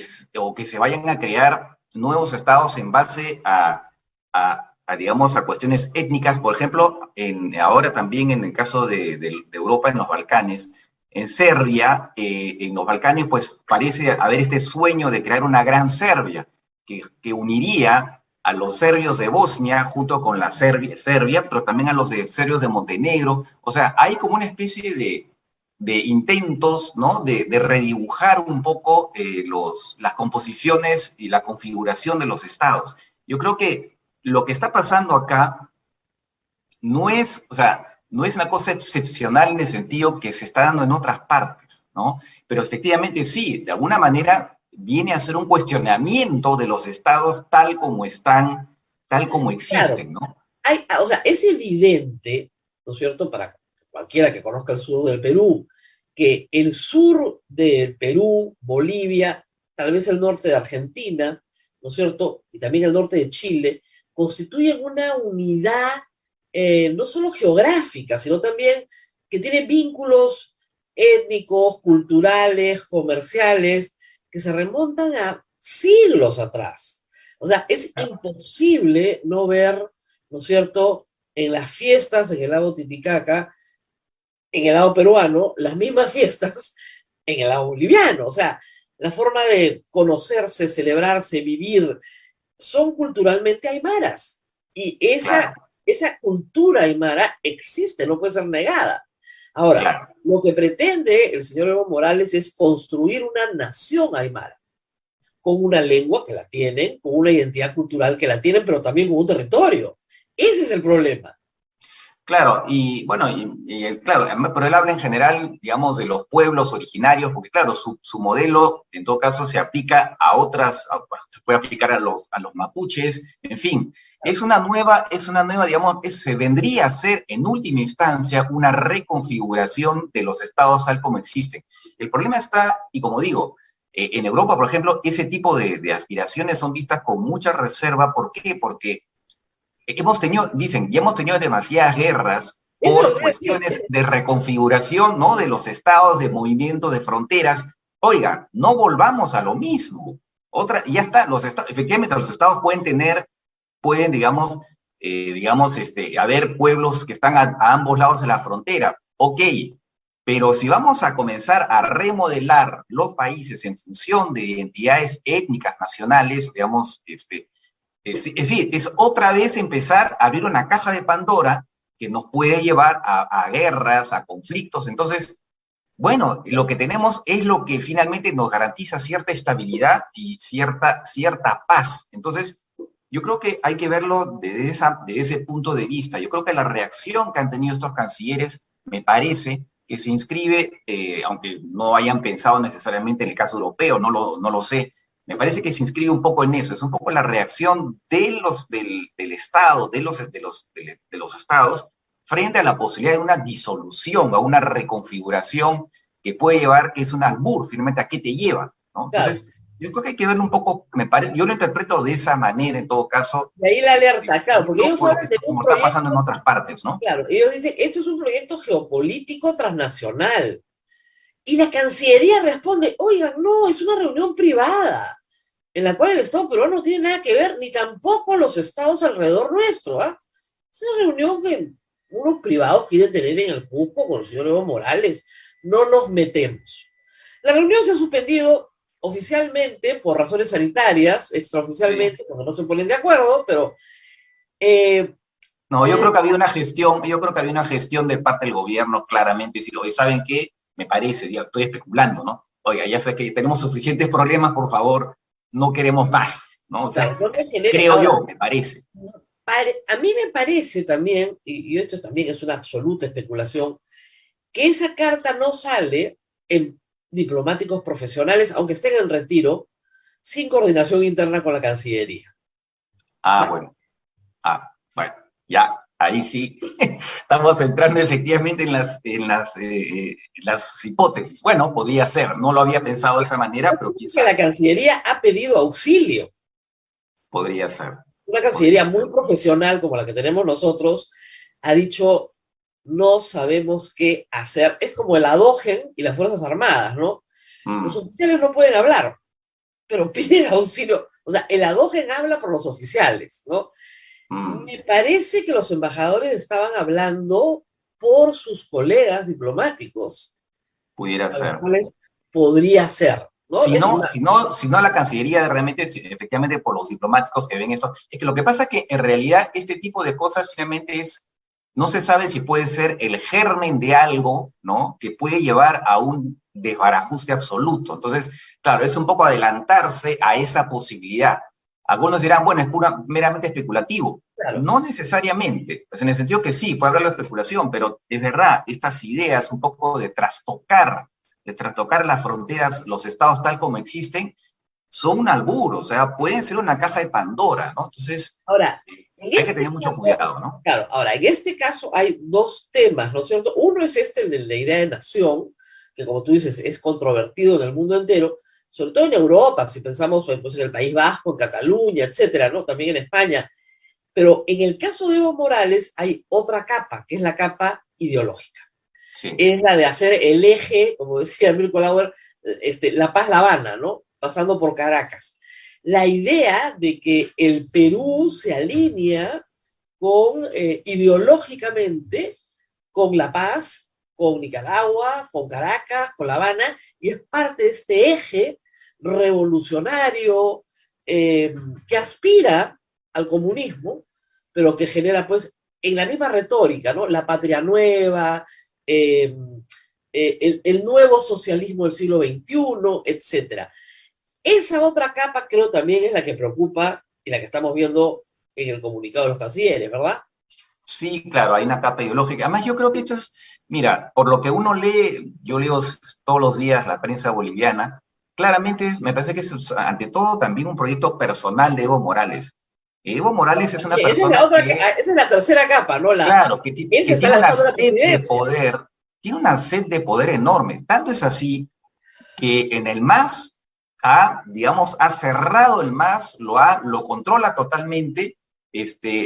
se vayan a crear nuevos estados en base digamos, a cuestiones étnicas. Por ejemplo, ahora también en el caso de Europa, en los Balcanes, en Serbia, en los Balcanes, pues parece haber este sueño de crear una gran Serbia, que uniría a los serbios de Bosnia junto con la Serbia, pero también a los serbios de Montenegro. O sea, hay como una especie de intentos, ¿no? De redibujar un poco las composiciones y la configuración de los estados. Yo creo que lo que está pasando acá no es, o sea, no es una cosa excepcional en el sentido que se está dando en otras partes, ¿no? Pero efectivamente sí, de alguna manera viene a ser un cuestionamiento de los estados tal como están, tal como existen, Claro, ¿no? o sea, es evidente, ¿no es cierto?, para cualquiera que conozca el sur del Perú, que el sur del Perú, Bolivia, tal vez el norte de Argentina, ¿no es cierto?, y también el norte de Chile, constituyen una unidad no solo geográfica, sino también que tiene vínculos étnicos, culturales, comerciales, que se remontan a siglos atrás. O sea, es imposible no ver, ¿no es cierto?, en las fiestas en el lago Titicaca, en el lado peruano, las mismas fiestas en el lado boliviano. O sea, la forma de conocerse, celebrarse, vivir, son culturalmente aymaras. Y Claro, esa cultura aymara existe, no puede ser negada. Ahora, claro. lo que pretende el señor Evo Morales es construir una nación aymara, con una lengua que la tienen, con una identidad cultural que la tienen, pero también con un territorio. Ese es el problema. Claro, y bueno, claro, pero él habla en general, digamos, de los pueblos originarios, porque claro, su modelo en todo caso se aplica a otras, bueno, se puede aplicar a los mapuches, en fin, es una nueva, digamos, se vendría a ser en última instancia una reconfiguración de los estados tal como existen. El problema está, y como digo, en Europa, por ejemplo, ese tipo de aspiraciones son vistas con mucha reserva. ¿Por qué? Porque dicen, ya hemos tenido demasiadas guerras por cuestiones de reconfiguración, ¿no? De los estados, de movimiento de fronteras. Oiga, no volvamos a lo mismo. Ya está, efectivamente los estados digamos, haber pueblos que están a ambos lados de la frontera. Ok, pero si vamos a comenzar a remodelar los países en función de identidades étnicas nacionales, digamos, es otra vez empezar a abrir una caja de Pandora que nos puede llevar a guerras, a conflictos. Entonces, bueno, lo que tenemos es lo que finalmente nos garantiza cierta estabilidad y cierta paz. Entonces, yo creo que hay que verlo desde ese punto de vista. Yo creo que la reacción que han tenido estos cancilleres me parece que se inscribe, aunque no hayan pensado necesariamente en el caso europeo, no lo sé, me parece que se inscribe un poco en eso, es un poco la reacción del Estado, de los estados, frente a la posibilidad de una disolución, a una reconfiguración que puede llevar, que es un albur, finalmente, ¿a qué te lleva? ¿No? Claro. Entonces, Yo creo que hay que verlo un poco, me parece, yo lo interpreto de esa manera en todo caso. Y ahí la alerta, claro, porque ellos por lo hablan que, de un como está proyecto, pasando en otras partes, ¿no? claro, ellos dicen, esto es un proyecto geopolítico transnacional. Y la Cancillería responde, oigan, no, es una reunión privada, en la cual el Estado peruano no tiene nada que ver, ni tampoco los estados alrededor nuestro, ¿ah? Es una reunión que unos privados quieren tener en el Cusco con el señor Evo Morales. No nos metemos. La reunión se ha suspendido oficialmente por razones sanitarias, extraoficialmente, Sí. porque no se ponen de acuerdo, pero No, yo creo que había una gestión, yo creo que había una gestión de parte del gobierno, claramente, si lo ¿saben qué? Me parece, ya estoy especulando, ¿no? Oiga, ya sé que tenemos suficientes problemas, por favor, no queremos más, ¿no? O sea, claro, no me genera. creo Ahora, yo, me parece. a mí me parece también, y esto también es una absoluta especulación, que esa carta no sale en diplomáticos profesionales, aunque estén en retiro, sin coordinación interna con la Cancillería. O Ah, sea, bueno. Bueno, ya, ahí sí, estamos entrando efectivamente las hipótesis. Bueno, podría ser, no lo había pensado de esa manera, pero quién que la sabe, Cancillería ha pedido auxilio. podría ser, Una Cancillería podría ser. muy profesional como la que tenemos nosotros ha dicho, no sabemos qué hacer. Es como el ADOGEN y las Fuerzas Armadas, ¿no? Los Mm, oficiales no pueden hablar, pero piden auxilio. O sea, el ADOGEN habla por los oficiales, ¿no? mm, Me parece que los embajadores estaban hablando por sus colegas diplomáticos, pudiera a los ser. cuales podría ser, ¿no? Si Es no, una. si no la Cancillería realmente, efectivamente por los diplomáticos que ven esto, es que lo que pasa es que en realidad este tipo de cosas finalmente no se sabe si puede ser el germen de algo, ¿no? Que puede llevar a un desbarajuste absoluto. Entonces, claro, es un poco adelantarse a esa posibilidad. Algunos dirán, bueno, es meramente especulativo. Claro. No necesariamente, pues en el sentido que sí, puede hablar de especulación, pero es verdad, estas ideas un poco de trastocar las fronteras, los estados tal como existen, son un albur, o sea, pueden ser una caja de Pandora, ¿no? Entonces, Ahora, en hay que este tener mucho caso, cuidado, ¿no? claro, ahora, en este caso hay dos temas, ¿no es cierto? Uno es este, el de la idea de nación, que como tú dices, es controvertido en el mundo entero, sobre todo en Europa, si pensamos pues, en el País Vasco, en Cataluña, etcétera, ¿no? También en España. Pero en el caso de Evo Morales hay otra capa, que es la capa ideológica. Sí, Es la de hacer el eje, como decía Mirko Lauer, La Paz-La Habana, ¿no? Pasando por Caracas. La idea de que el Perú se alinea ideológicamente con La Paz, con Nicaragua, con Caracas, con La Habana, y es parte de este eje revolucionario que aspira al comunismo, pero que genera, pues, en la misma retórica, ¿no? La patria nueva, eh, el nuevo socialismo del siglo XXI, etcétera. Esa otra capa creo también es la que preocupa y la que estamos viendo en el comunicado de los cancilleres, ¿verdad? sí, claro, hay una capa ideológica. Además, yo creo que esto es, mira, por lo que uno lee, yo leo todos los días la prensa boliviana, claramente me parece que es ante todo también un proyecto personal de Evo Morales. Evo Morales es una persona Esa es la tercera capa, ¿no? claro, Él se que está tiene una lanzando a la sed de presidencia. poder, tiene una sed de poder enorme. Tanto es así que en el MAS ha cerrado el MAS, lo controla totalmente.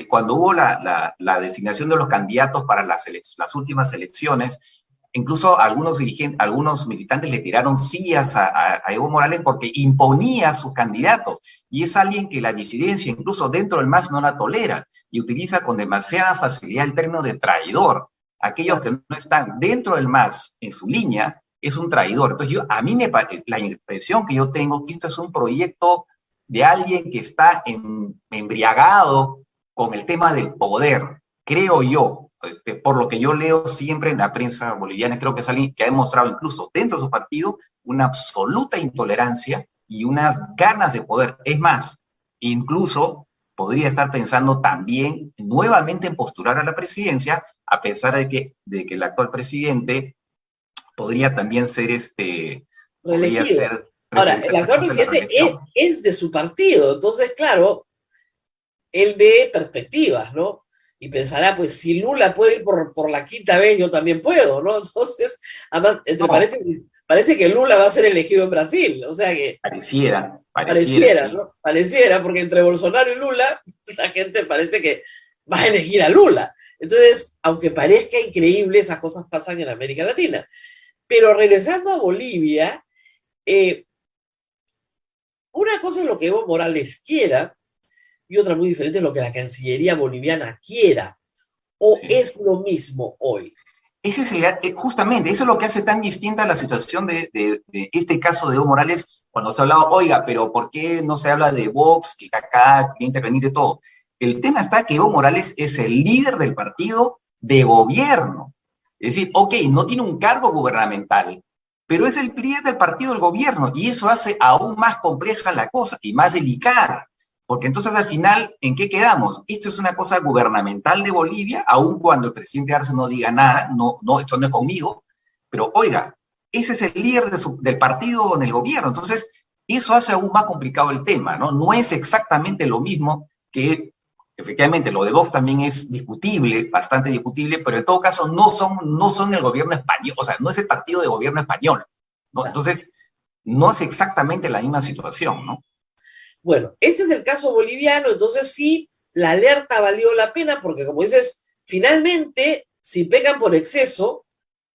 Cuando hubo la designación de los candidatos para las últimas elecciones, incluso algunos militantes le tiraron sillas a Evo Morales porque imponía a sus candidatos, y es alguien que la disidencia, incluso dentro del MAS, no la tolera, y utiliza con demasiada facilidad el término de traidor. Aquellos que no están dentro del MAS, en su línea, es un traidor. Entonces, a mí la impresión que yo tengo que esto es un proyecto de alguien que está embriagado con el tema del poder, creo yo, por lo que yo leo siempre en la prensa boliviana, creo que es alguien que ha demostrado incluso dentro de su partido una absoluta intolerancia y unas ganas de poder. Es más, incluso podría estar pensando también nuevamente en postular a la presidencia, a pesar de que el actual presidente podría también ser podría Reelegido. ser Ahora, el actual de la presidente reelección. es de su partido, entonces, claro, él ve perspectivas, ¿no? y pensará, pues si Lula puede ir por la quinta vez, yo también puedo, ¿no? Entonces, además, entre No, paréntesis, parece que Lula va a ser elegido en Brasil, o sea que pareciera, pareciera, sí. ¿no? Pareciera, porque entre Bolsonaro y Lula, la gente parece que va a elegir a Lula. Entonces, aunque parezca increíble, esas cosas pasan en América Latina. Pero regresando a Bolivia, eh, una cosa es lo que Evo Morales quiera y otra muy diferente es lo que la Cancillería boliviana quiera. ¿O Sí. es lo mismo hoy? Ese es justamente, eso es lo que hace tan distinta la situación de este caso de Evo Morales, cuando se ha hablado, oiga, pero ¿por qué no se habla de Vox, que acá quiere intervenir de todo? El tema está que Evo Morales es el líder del partido de gobierno. Es decir, ok, no tiene un cargo gubernamental, pero es el líder del partido del gobierno, y eso hace aún más compleja la cosa y más delicada. Porque entonces al final, ¿en qué quedamos? Esto es una cosa gubernamental de Bolivia, aun cuando el presidente Arce no diga nada, no, esto no es conmigo, pero oiga, ese es el líder del partido en el gobierno, entonces eso hace aún más complicado el tema, ¿no? No es exactamente lo mismo que, efectivamente, lo de Vox también es discutible, bastante discutible, pero en todo caso no son el gobierno español, o sea, no es el partido de gobierno español, ¿no? Entonces, no es exactamente la misma situación, ¿no? Bueno, este es el caso boliviano, entonces sí, la alerta valió la pena porque, como dices, finalmente, si pecan por exceso,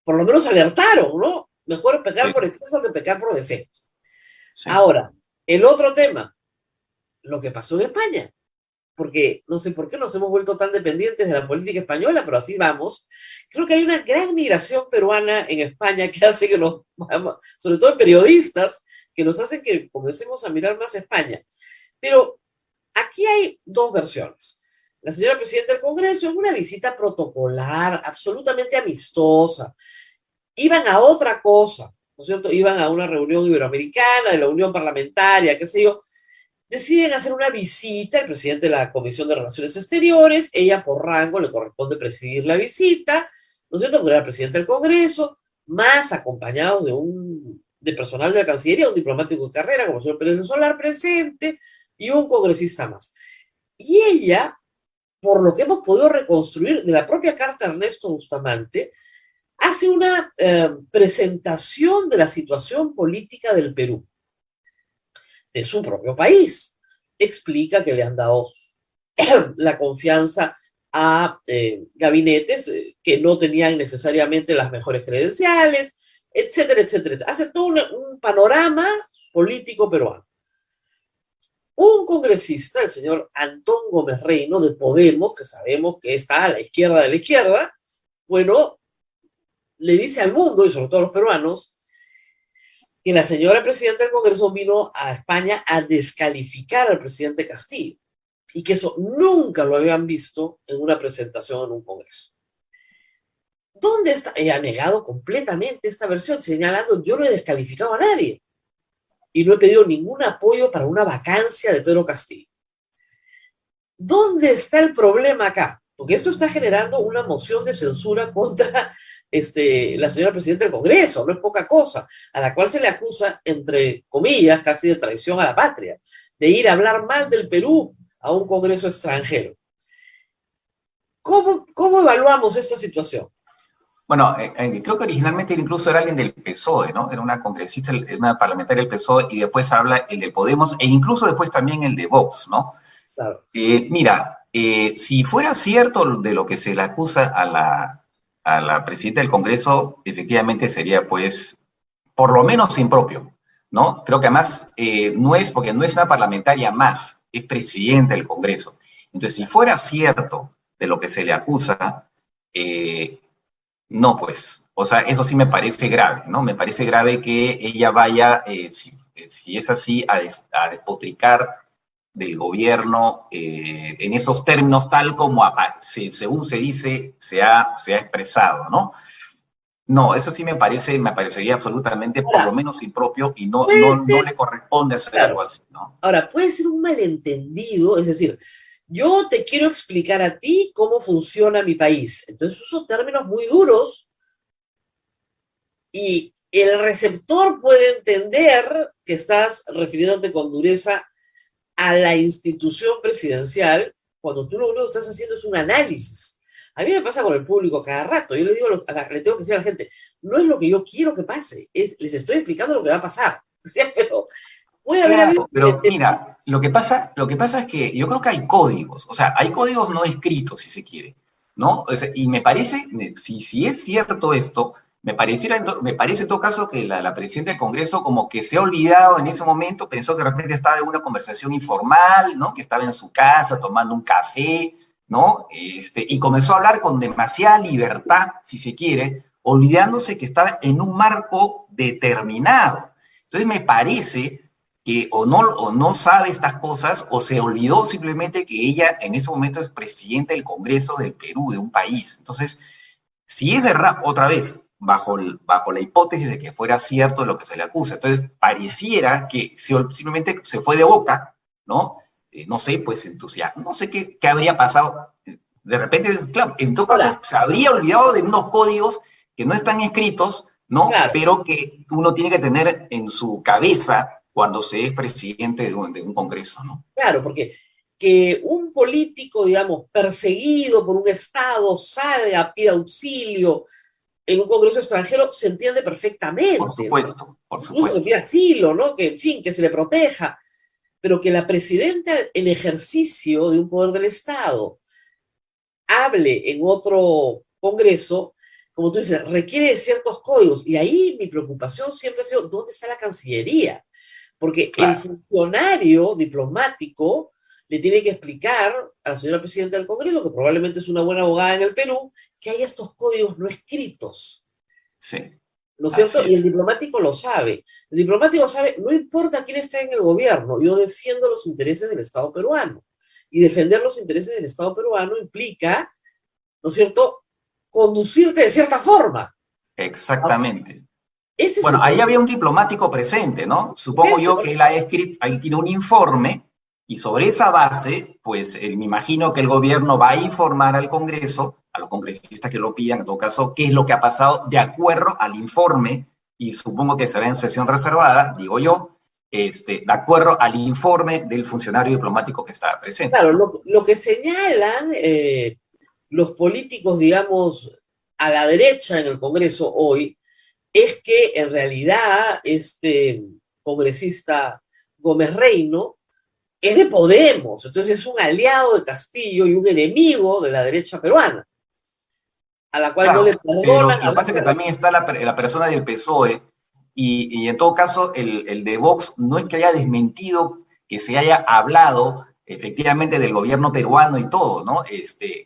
por lo menos alertaron, ¿no? Mejor pecar Sí, por exceso que pecar por defecto. sí. Ahora, el otro tema, lo que pasó en España, porque no sé por qué nos hemos vuelto tan dependientes de la política española, pero así vamos. Creo que hay una gran migración peruana en España que hace que nos, sobre todo periodistas, que nos hacen que comencemos a mirar más a España. Pero aquí hay dos versiones. La señora presidenta del Congreso en una visita protocolar, absolutamente amistosa. Iban a otra cosa, ¿no es cierto? Iban a una reunión iberoamericana, de la Unión Parlamentaria, qué sé yo. Deciden hacer una visita, el presidente de la Comisión de Relaciones Exteriores, ella por rango le corresponde presidir la visita, ¿no es cierto? Porque era presidente del Congreso, más acompañados de personal de la Cancillería, un diplomático de carrera como el señor Pérez Solar presente y un congresista más. Y ella, por lo que hemos podido reconstruir de la propia carta Ernesto Bustamante, hace una presentación de la situación política del Perú, de su propio país. Explica que le han dado la confianza a gabinetes que no tenían necesariamente las mejores credenciales, etcétera, etcétera. Hace todo un panorama político peruano. Un congresista, el señor Antón Gómez Reino, de Podemos, que sabemos que está a la izquierda de la izquierda, bueno, le dice al mundo, y sobre todo a los peruanos, que la señora presidenta del Congreso vino a España a descalificar al presidente Castillo y que eso nunca lo habían visto en una presentación en un Congreso. ¿Dónde está? Ella ha negado completamente esta versión, señalando yo no he descalificado a nadie y no he pedido ningún apoyo para una vacancia de Pedro Castillo. ¿Dónde está el problema acá? Porque esto está generando una moción de censura contra la señora presidenta del Congreso, no es poca cosa, a la cual se le acusa, entre comillas, casi de traición a la patria, de ir a hablar mal del Perú a un Congreso extranjero. ¿Cómo evaluamos esta situación? Bueno, creo que originalmente incluso era alguien del PSOE, ¿no? Era una congresista, una parlamentaria del PSOE, y después habla el de Podemos, e incluso después también el de Vox, ¿no? Claro. Mira, si fuera cierto de lo que se le acusa a la presidenta del Congreso, efectivamente sería, pues, por lo menos impropio, ¿no? Creo que además no es, porque no es una parlamentaria más, es presidenta del Congreso. Entonces, si fuera cierto de lo que se le acusa, no, pues, o sea, eso sí me parece grave, ¿no? Me parece grave que ella vaya, si es así, a despotricar del gobierno en esos términos, tal como, según se dice, se ha expresado, ¿no? No, eso sí me parecería absolutamente, por lo Ahora, menos impropio, y no, puede no, no ser, le corresponde hacer claro. algo así, ¿no? Ahora, puede ser un malentendido, es decir, yo te quiero explicar a ti cómo funciona mi país. Entonces uso términos muy duros y el receptor puede entender que estás refiriéndote con dureza a la institución presidencial cuando tú lo único que estás haciendo es un análisis. A mí me pasa con el público cada rato. Yo le digo, le tengo que decir a la gente, no es lo que yo quiero que pase, les estoy explicando lo que va a pasar. O sea, pero puede haber Claro, pero mira, lo que pasa es que yo creo que hay códigos, o sea, hay códigos no escritos, si se quiere, ¿no? O sea, y me parece, si es cierto esto, me parece en todo caso que la presidenta del Congreso como que se ha olvidado en ese momento, pensó que de repente estaba en una conversación informal, ¿no? Que estaba en su casa tomando un café, ¿no? Y comenzó a hablar con demasiada libertad, si se quiere, olvidándose que estaba en un marco determinado. Entonces me parece que o no sabe estas cosas, o se olvidó simplemente que ella en ese momento es presidenta del Congreso del Perú, de un país. Entonces, si es verdad, otra vez, bajo la hipótesis de que fuera cierto lo que se le acusa, entonces pareciera que simplemente se fue de boca, ¿no? No sé, pues entusiasmo, no sé qué habría pasado. De repente, claro, en todo caso, se habría olvidado de unos códigos que no están escritos, ¿no? Claro. Pero que uno tiene que tener en su cabeza cuando se es presidente de un Congreso, ¿no? Claro, porque que un político, digamos, perseguido por un Estado salga, pida auxilio en un Congreso extranjero, se entiende perfectamente. Por supuesto, por Incluso supuesto. que pida asilo, ¿no? Que, en fin, que se le proteja. Pero que la presidenta, en ejercicio de un poder del Estado, hable en otro Congreso, como tú dices, requiere de ciertos códigos. Y ahí mi preocupación siempre ha sido, ¿dónde está la Cancillería? Porque Claro. el funcionario diplomático le tiene que explicar a la señora presidenta del Congreso, que probablemente es una buena abogada en el Perú, que hay estos códigos no escritos. Sí. ¿No es cierto? Así Y el es. diplomático lo sabe. El diplomático sabe, no importa quién esté en el gobierno, yo defiendo los intereses del Estado peruano. Y defender los intereses del Estado peruano implica, ¿no es cierto?, conducirte de cierta forma. Exactamente. Ese es Bueno, el ahí problema. había un diplomático presente, ¿no? Supongo yo que él ha escrito, ahí tiene un informe, y sobre esa base, pues me imagino que el gobierno va a informar al Congreso, a los congresistas que lo pidan, en todo caso, qué es lo que ha pasado de acuerdo al informe, y supongo que será en sesión reservada, digo yo, de acuerdo al informe del funcionario diplomático que estaba presente. Claro, lo que señalan los políticos, digamos, a la derecha en el Congreso hoy, es que en realidad este congresista Gómez Reino es de Podemos, entonces es un aliado de Castillo y un enemigo de la derecha peruana, a la cual Claro, no le pero perdonan. lo que pasa es que también está la persona del PSOE, y en todo caso el de Vox no es que haya desmentido que se haya hablado efectivamente del gobierno peruano y todo, ¿no?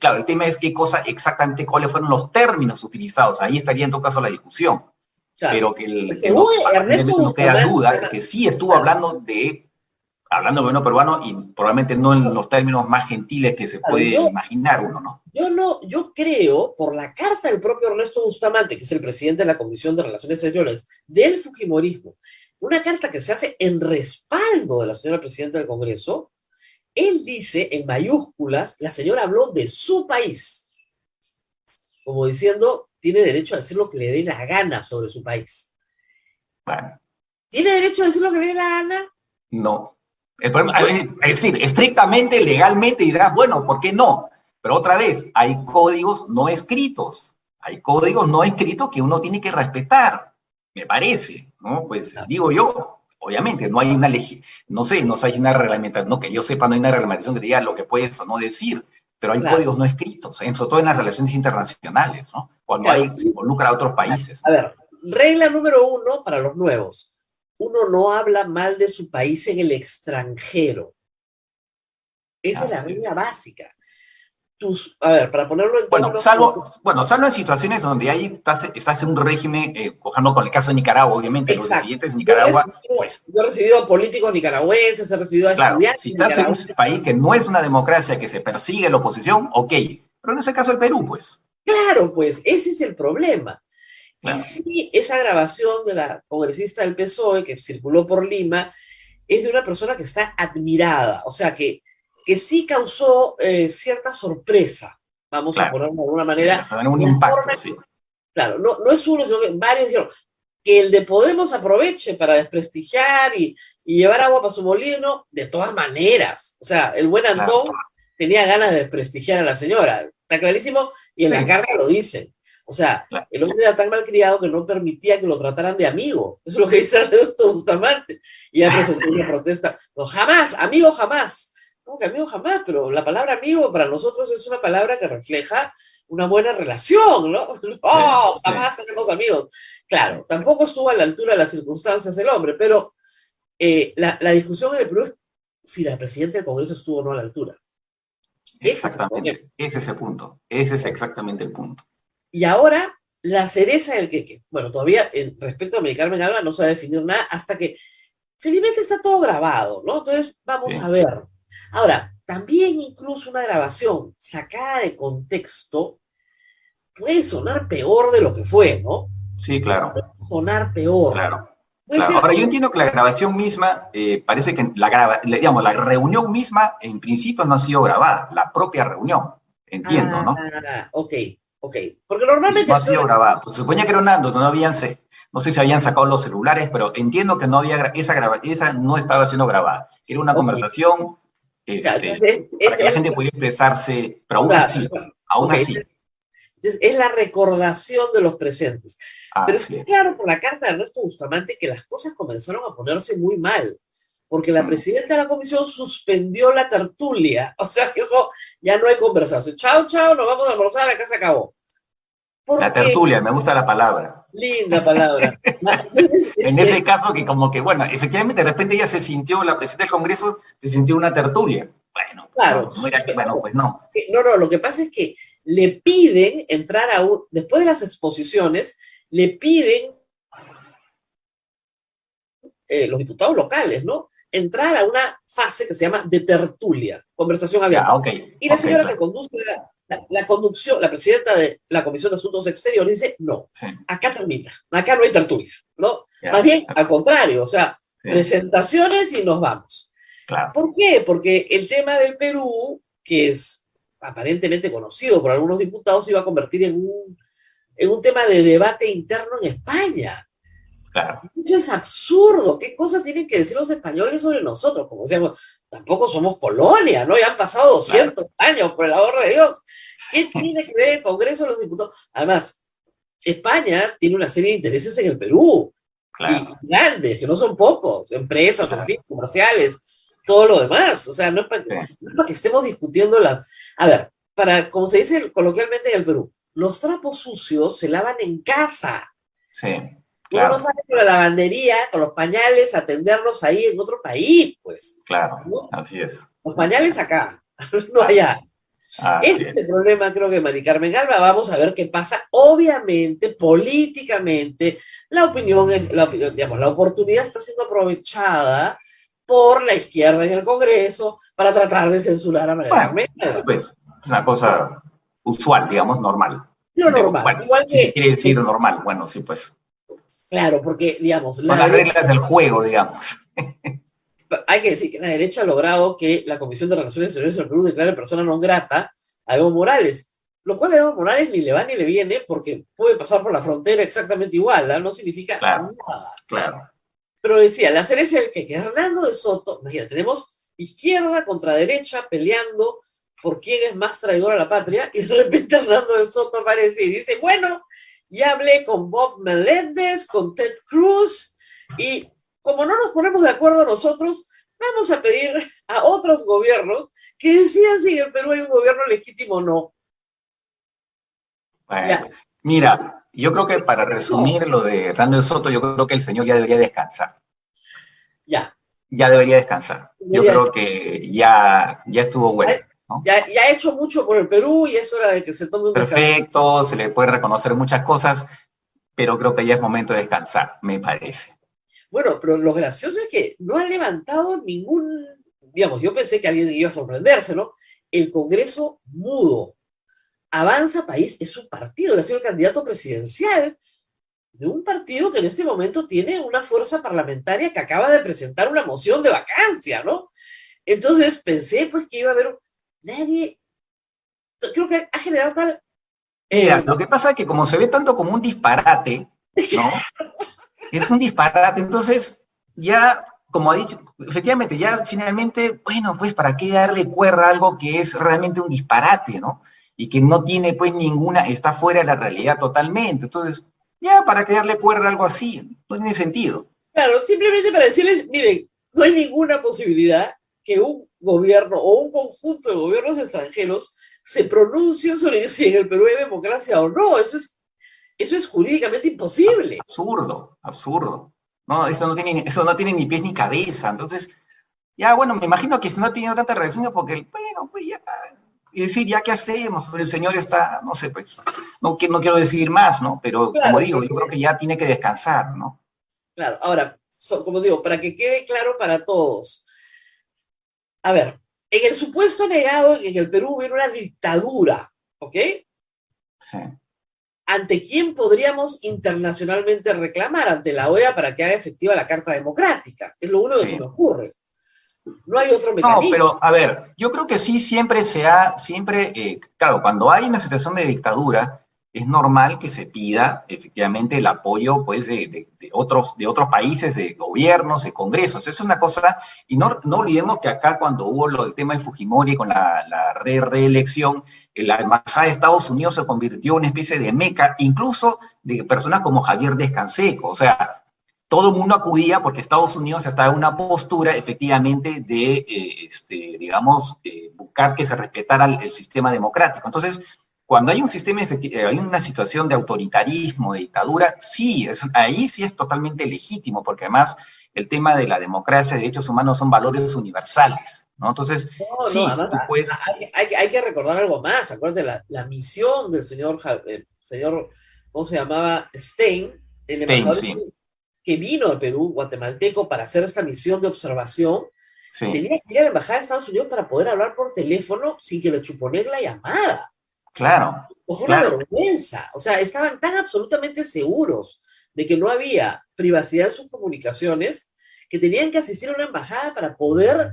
Claro, el tema es qué cosa exactamente, cuáles fueron los términos utilizados, ahí estaría en todo caso la discusión, Claro. pero que Según Ernesto aparentemente no queda Bustamante, duda de que sí estuvo hablando del gobierno peruano, y probablemente no en los términos más gentiles que se puede imaginar uno, ¿no? Yo creo, por la carta del propio Ernesto Bustamante, que es el presidente de la Comisión de Relaciones Exteriores del Fujimorismo, una carta que se hace en respaldo de la señora presidenta del Congreso, él dice en mayúsculas, la señora habló de su país, como diciendo, tiene derecho a decir lo que le dé la gana sobre su país. Bueno. ¿Tiene derecho a decir lo que le dé la gana? No. El problema, es decir, estrictamente, legalmente dirás, bueno, ¿por qué no? Pero otra vez, hay códigos no escritos. Hay códigos no escritos que uno tiene que respetar, me parece, ¿no? Pues digo yo, obviamente, no hay una no hay una reglamentación, no que yo sepa, no hay una reglamentación que diga lo que puedes o no decir, pero hay códigos no escritos, sobre todo en las relaciones internacionales, ¿no? Cuando se involucra a otros países. A ver, regla número 1 para los nuevos. Uno no habla mal de su país en el extranjero. Esa es la regla básica. A ver, para ponerlo en términos... Salvo en situaciones donde ahí estás en un régimen, por ejemplo, con el caso de Nicaragua, obviamente, los residentes de Nicaragua, pues... Yo he recibido políticos nicaragüenses, he recibido a estudiantes. Si estás en un país que no es una democracia, que se persigue la oposición, ok. Pero en ese caso el Perú, pues. Claro, pues, ese es el problema. Claro. Y sí, esa grabación de la congresista del PSOE que circuló por Lima es de una persona que está admirada, o sea, que sí causó cierta sorpresa, vamos a ponerlo de alguna manera. Un impacto, sí. Claro, no es uno, sino que varios dijeron que el de Podemos aproveche para desprestigiar y llevar agua para su molino, de todas maneras. O sea, el buen Antón tenía ganas de desprestigiar a la señora. Está clarísimo, y en la Sí. carta lo dicen. O sea, Claro. el hombre era tan malcriado que no permitía que lo trataran de amigo. Eso es lo que dice Ernesto Bustamante. Y ya presentó una protesta. No, jamás, amigo jamás. ¿Cómo que amigo jamás? Pero la palabra amigo para nosotros es una palabra que refleja una buena relación, ¿no? ¡Oh, Sí. jamás seremos amigos! Claro, tampoco estuvo a la altura de las circunstancias el hombre, pero la discusión en el Perú es si la presidenta del Congreso estuvo o no a la altura. Ese es el problema. Exactamente, ese es el punto, ese es exactamente el punto. Y ahora, la cereza del queque. Bueno, todavía respecto a Mari Carmen Alba no se va a definir nada hasta que felizmente está todo grabado, ¿no? Entonces, vamos Sí. a ver. Ahora, también incluso una grabación sacada de contexto puede sonar peor de lo que fue, ¿no? Sí, claro, Sonar peor. claro. Puede Claro. ser Ahora, yo que- entiendo que la grabación misma, parece que digamos, la reunión misma en principio no ha sido grabada, la propia reunión, entiendo, ¿no? Ok, ok. Porque Sí, normalmente no ha sido grabada. Pues se suponía que era no sé si habían sacado los celulares, pero entiendo que no había, esa no estaba siendo grabada. Era una Ok. conversación, Ya, entonces, para que la gente pudiera expresarse, pero aún claro, así, claro. aún Ok, así, entonces, es la recordación de los presentes. Pero así está es. claro por la carta de Ernesto Bustamante que las cosas comenzaron a ponerse muy mal, porque la Mm. presidenta de la comisión suspendió la tertulia. O sea, dijo, ya no hay conversación. Chao, chao, nos vamos a almorzar, acá se acabó. La Porque, tertulia, me gusta la palabra. linda palabra. Entonces, En ese caso, que como que, bueno, efectivamente, de repente ella se sintió, la presidenta del Congreso, se sintió una tertulia. Bueno, claro, no, bueno, pues no. no, lo que pasa es que le piden entrar después de las exposiciones, le piden los diputados locales, ¿no? Entrar a una fase que se llama de tertulia, conversación abierta. Ya, ok. Y la Ok, señora que claro. conduce la conducción, la presidenta de la Comisión de Asuntos Exteriores, dice, no, Sí, acá termina, acá no hay tertulia, ¿no? ya, Más bien, al contrario, o sea, sí, presentaciones y nos vamos. claro. ¿Por qué? Porque el tema del Perú, que es aparentemente conocido por algunos diputados, se iba a convertir en un tema de debate interno en España. Claro. Eso es absurdo. ¿Qué cosas tienen que decir los españoles sobre nosotros? Como decíamos, tampoco somos colonia, ¿no? Ya han pasado 200 años, por el amor de Dios. ¿Qué tiene que ver el Congreso de los Diputados? Además, España tiene una serie de intereses en el Perú, Claro. y grandes, que no son pocos, empresas, Claro. en fin, comerciales, todo lo demás. O sea, no es para que estemos discutiendo las... A ver, como se dice coloquialmente en el Perú, los trapos sucios se lavan en casa. Sí, Uno no claro, sale con la lavandería, con los pañales, atenderlos ahí en otro país, pues. claro, ¿No? así es. Los pañales Así es. acá, no allá. Así Este es. es el problema, creo que Mari Carmen Alba. Vamos a ver qué pasa. Obviamente, políticamente, la opinión es, digamos, la oportunidad está siendo aprovechada por la izquierda en el Congreso para tratar de censurar a Mari Bueno, Carmen Alba. sí, pues, es una cosa usual, digamos, normal. Lo Digo, normal. bueno, Igual si se que, quiere decir normal, bueno, sí, pues. claro, porque, digamos, Son las reglas del juego, digamos. hay que decir que la derecha ha logrado que la Comisión de Relaciones Exteriores del Perú declare persona non grata a Evo Morales, lo cual a Evo Morales ni le va ni le viene porque puede pasar por la frontera exactamente igual, ¿no? No significa Claro. nada. Claro. Pero decía, la cereza del que Hernando de Soto, imagínate, tenemos izquierda contra derecha peleando por quién es más traidor a la patria, y de repente Hernando de Soto aparece y dice, bueno, ya hablé con Bob Meléndez, con Ted Cruz, y como no nos ponemos de acuerdo nosotros, vamos a pedir a otros gobiernos que decidan si en el Perú hay un gobierno legítimo o no. Bueno, Ya. mira, yo creo que para resumir lo de Hernando de Soto, yo creo que el señor ya debería descansar. Ya. Ya debería descansar. Yo creo que ya estuvo bueno, ¿no? Ya ha hecho mucho por el Perú y es hora de que se tome un descanso. Perfecto, se le puede reconocer muchas cosas, pero creo que ya es momento de descansar, me parece. Bueno, pero lo gracioso es que no ha levantado ningún, digamos, yo pensé que alguien iba a sorprenderse, ¿no? El Congreso mudo. Avanza País es su partido, él ha sido el candidato presidencial de un partido que en este momento tiene una fuerza parlamentaria que acaba de presentar una moción de vacancia, ¿no? Entonces pensé pues que iba a haber nadie, creo que ha generado tal... Mira, lo que pasa es que como se ve tanto como un disparate, ¿no? Es un disparate, entonces ya como ha dicho, efectivamente, ya finalmente, bueno, pues, ¿para qué darle cuerda a algo que es realmente un disparate, ¿no? Y que no tiene, pues, está fuera de la realidad totalmente. Entonces, ya, ¿para qué darle cuerda a algo así? No tiene sentido. Claro, simplemente para decirles, miren, no hay ninguna posibilidad que un gobierno o un conjunto de gobiernos extranjeros se pronuncien sobre si en el Perú hay democracia o no. Eso es jurídicamente imposible. Absurdo, absurdo. No, eso no tiene ni pies ni cabeza. Entonces, ya, bueno, me imagino que si no ha tenido tanta reacción es porque, bueno, pues ya, y decir, ya, ¿qué hacemos? Pero el señor está, no sé, pues, no quiero decir más, ¿no? Pero, Claro, como digo, porque, yo creo que ya tiene que descansar, ¿no? claro, ahora, como digo, para que quede claro para todos, a ver, en el supuesto negado en el Perú hubiera una dictadura, ¿ok? Sí. ¿Ante quién podríamos internacionalmente reclamar? Ante la OEA para que haga efectiva la Carta Democrática. Es lo único que Sí. se me ocurre. No hay otro No, mecanismo. pero a ver, yo creo que sí claro, cuando hay una situación de dictadura, es normal que se pida efectivamente el apoyo pues, de otros países, de gobiernos, de congresos. Eso es una cosa, y no olvidemos que acá cuando hubo el tema de Fujimori con la reelección, la embajada de Estados Unidos se convirtió en una especie de meca, incluso de personas como Javier Descanseco, o sea, todo el mundo acudía porque Estados Unidos estaba en una postura efectivamente de, digamos, buscar que se respetara el sistema democrático. Entonces, cuando hay hay una situación de autoritarismo, de dictadura, sí, ahí sí es totalmente legítimo, porque además el tema de la democracia y derechos humanos son valores universales, ¿no? Entonces, No, sí, además tú puedes... hay que recordar algo más. Acuérdate, la misión del señor, ¿cómo se llamaba? Stein, el Ten, embajador sí, que vino al Perú, guatemalteco, para hacer esta misión de observación, sí, tenía que ir a la embajada de Estados Unidos para poder hablar por teléfono sin que le chuponen la llamada. claro, O fue una claro. vergüenza. O sea, estaban tan absolutamente seguros de que no había privacidad en sus comunicaciones que tenían que asistir a una embajada para poder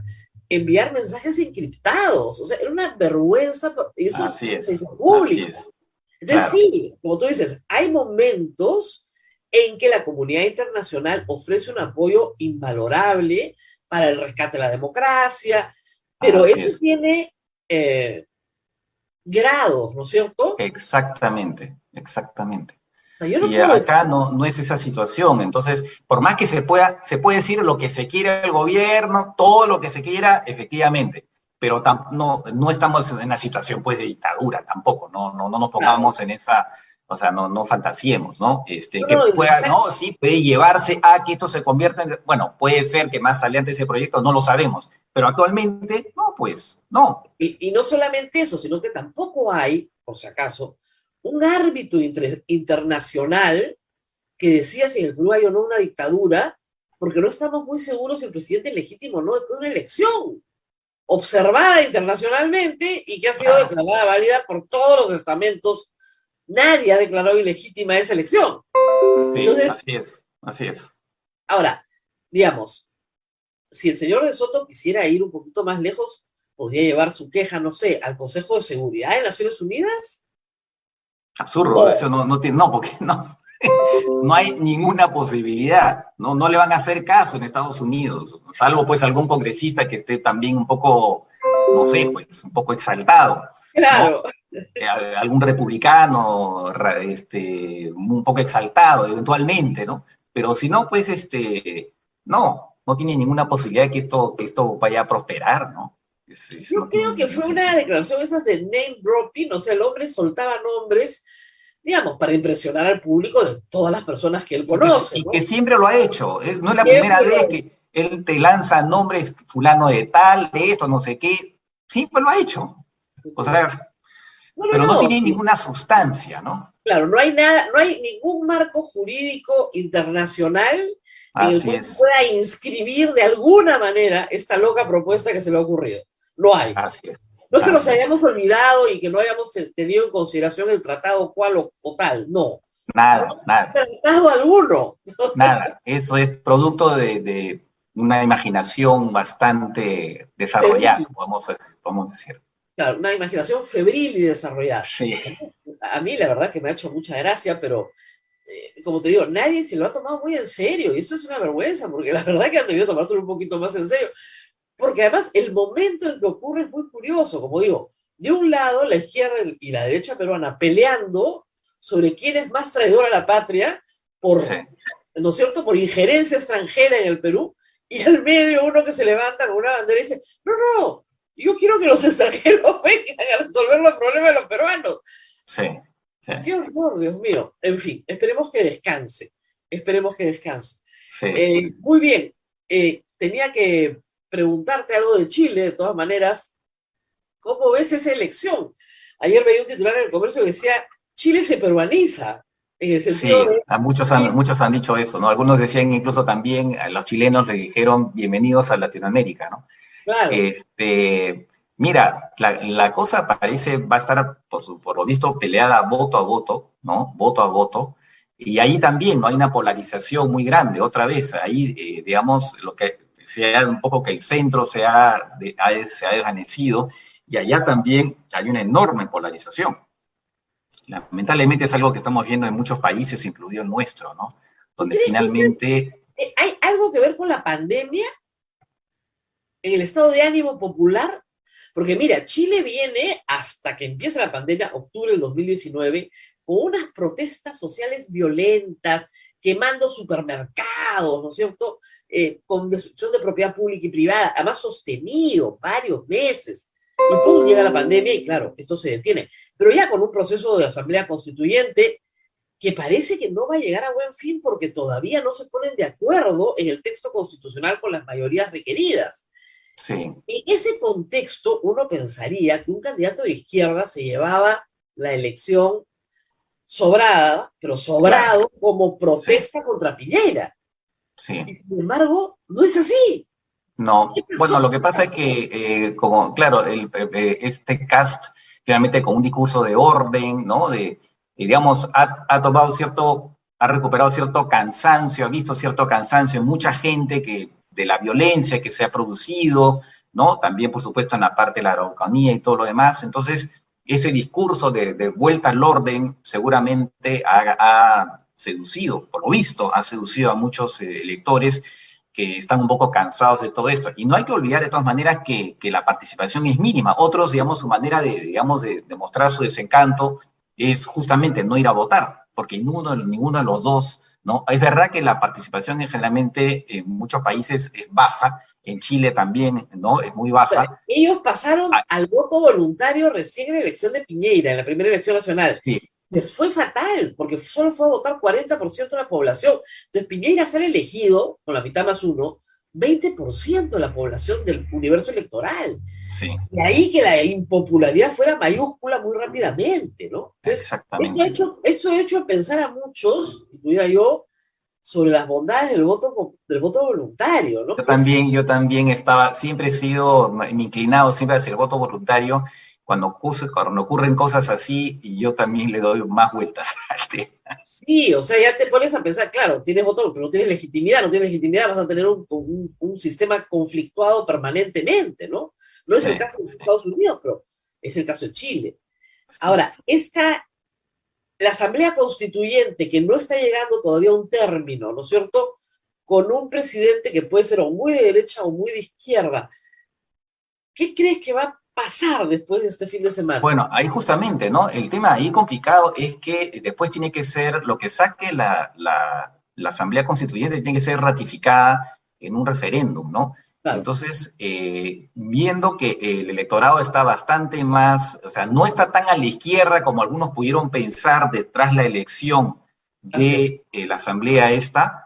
enviar mensajes encriptados. O sea, era una vergüenza. Y eso Así es es, así público. es, Entonces, claro. sí, como tú dices, hay momentos en que la comunidad internacional ofrece un apoyo invalorable para el rescate de la democracia, pero Así eso es. tiene grados, ¿no es cierto? Exactamente, exactamente. O sea, yo no Y puedo decir, acá no es esa situación. Entonce, por más que se puede decir lo que se quiera el gobierno, todo lo que se quiera, efectivamente, pero no estamos en una situación pues de dictadura tampoco, no nos claro, pongamos en esa, o sea, no fantasiemos, ¿no? no, Que no, pueda, no, sí, puede llevarse a que esto se convierta en, bueno, puede ser que más adelante ese proyecto, no lo sabemos, pero actualmente, no, pues, no. y no solamente eso, sino que tampoco hay, por si acaso, un árbitro internacional que decía si en el Perú hay o no una dictadura, porque no estamos muy seguros si el presidente es legítimo o no después de una elección observada internacionalmente y que ha sido declarada válida por todos los estamentos. Nadie ha declarado ilegítima esa elección. Sí, Entonces, así es, así es. ahora, digamos, si el señor de Soto quisiera ir un poquito más lejos, podría llevar su queja, no sé, al Consejo de Seguridad de Naciones Unidas. Absurdo, O, eso no tiene, no, porque no hay ninguna posibilidad, no le van a hacer caso en Estados Unidos, salvo pues algún congresista que esté también un poco, no sé, pues un poco exaltado, ¿no? claro, Algún republicano, un poco exaltado eventualmente, ¿no? Pero si no, pues no tiene ninguna posibilidad de que esto vaya a prosperar, ¿no? yo No tiene creo que ningún fue una sentido. declaración esas de name dropping, o sea, el hombre soltaba nombres, digamos, para impresionar al público de todas las personas que él conoce, Y que ¿no? siempre lo ha hecho. No es la primera Siempre lo vez ha que él te lanza nombres fulano de tal, de esto, no sé qué. Siempre lo ha hecho. O hecho. sea, No, no, pero no no. tiene ninguna sustancia, ¿no? Claro, no hay nada, no hay ningún marco jurídico internacional en el Así cual se es, pueda inscribir de alguna manera esta loca propuesta que se le ha ocurrido. No hay. así es, No es que nos así es. hayamos olvidado y que no hayamos tenido en consideración el tratado cual o tal, no. No Nada, nada, hay tratado alguno. nada. Eso es producto de una imaginación bastante desarrollada, Febril, podemos decir. claro, una imaginación febril y desarrollada. Sí, A mí la verdad que me ha hecho mucha gracia, pero como te digo, nadie se lo ha tomado muy en serio, y eso es una vergüenza, porque la verdad que han debido tomárselo un poquito más en serio, porque además el momento en que ocurre es muy curioso, como digo, de un lado la izquierda y la derecha peruana peleando sobre quién es más traidor a la patria por, Sí. ¿no es cierto?, por injerencia extranjera en el Perú, y al medio uno que se levanta con una bandera y dice, no, no, yo quiero que los extranjeros vengan a resolver los problemas de los peruanos. Sí, sí, Qué horror, Dios mío. En fin, esperemos que descanse. Esperemos que descanse. sí. Muy bien. Tenía que preguntarte algo de Chile, de todas maneras. ¿Cómo ves esa elección? Ayer veía un titular en El Comercio que decía, Chile se peruaniza, en el sentido Sí, de... a muchos han dicho eso, ¿no? Algunos decían incluso también, a los chilenos le dijeron bienvenidos a Latinoamérica, ¿no? Claro, Mira, la cosa parece va a estar, por lo visto, peleada voto a voto, ¿no? Voto a voto. Y ahí también no hay una polarización muy grande, otra vez, ahí, digamos, lo que sea un poco que el centro se ha desvanecido, y allá también hay una enorme polarización. Lamentablemente es algo que estamos viendo en muchos países, incluido el nuestro, ¿no? ¿tú Donde crees que finalmente, hay algo que ver con la pandemia en el estado de ánimo popular? Porque mira, Chile viene hasta que empieza la pandemia, octubre del 2019, con unas protestas sociales violentas, quemando supermercados, ¿no es cierto? Con destrucción de propiedad pública y privada, además sostenido varios meses. Y pum, llega la pandemia y claro, esto se detiene. Pero ya con un proceso de asamblea constituyente que parece que no va a llegar a buen fin porque todavía no se ponen de acuerdo en el texto constitucional con las mayorías requeridas. sí, En ese contexto, uno pensaría que un candidato de izquierda se llevaba la elección sobrada, pero claro, sobrado como sí, protesta contra Piñera. sí. Y sin embargo, no es así. ¿Qué No, bueno, pasó? lo que ¿Qué pasa es pasó? que, como, claro, este cast, finalmente con un discurso de orden, ¿no? Digamos, ha tomado ha recuperado cierto cansancio, ha visto cierto cansancio en mucha gente de la violencia que se ha producido, ¿no? También, por supuesto, en la parte de la Araucanía y todo lo demás. Entonces, ese discurso de vuelta al orden seguramente ha seducido, por lo visto, ha seducido a muchos electores que están un poco cansados de todo esto. Y no hay que olvidar de todas maneras que la participación es mínima. Otros, digamos, su manera de mostrar su desencanto es justamente no ir a votar, porque ninguno de los dos, ¿no? Es verdad que la participación generalmente en muchos países es baja, en Chile también, ¿no? Es muy O sea, baja. ellos pasaron Ah, al voto voluntario recién en la elección de Piñera, en la primera elección nacional. sí, Les fue fatal, porque solo fue a votar 40% de la población. Entonces Piñera sale elegido, con la mitad más uno, 20% de la población del universo electoral. sí, Y ahí que la impopularidad fuera mayúscula muy rápidamente, ¿no? Entonces, exactamente. esto ha hecho pensar a muchos, incluida yo, sobre las bondades del voto voluntario, ¿no? Yo también siempre he sido inclinado siempre hacia el voto voluntario. Cuando ocurren cosas así, y yo también le doy más vueltas al tema. Sí, o sea, ya te pones a pensar, claro, tienes voto, pero no tienes legitimidad, no tienes legitimidad, vas a tener un sistema conflictuado permanentemente, ¿no? No es Sí, el caso de sí, Estados Unidos, pero es el caso de Chile. sí. Ahora, la Asamblea Constituyente, que no está llegando todavía a un término, ¿no es cierto? Con un presidente que puede ser o muy de derecha o muy de izquierda, ¿qué crees que va a pasar después de este fin de semana? Bueno, ahí justamente, ¿no? El tema ahí complicado es que después tiene que ser, lo que saque la Asamblea Constituyente tiene que ser ratificada en un referéndum, ¿no? Claro, Entonces, viendo que el electorado está bastante más, o sea, no está tan a la izquierda como algunos pudieron pensar detrás la elección así es. de la Asamblea esta,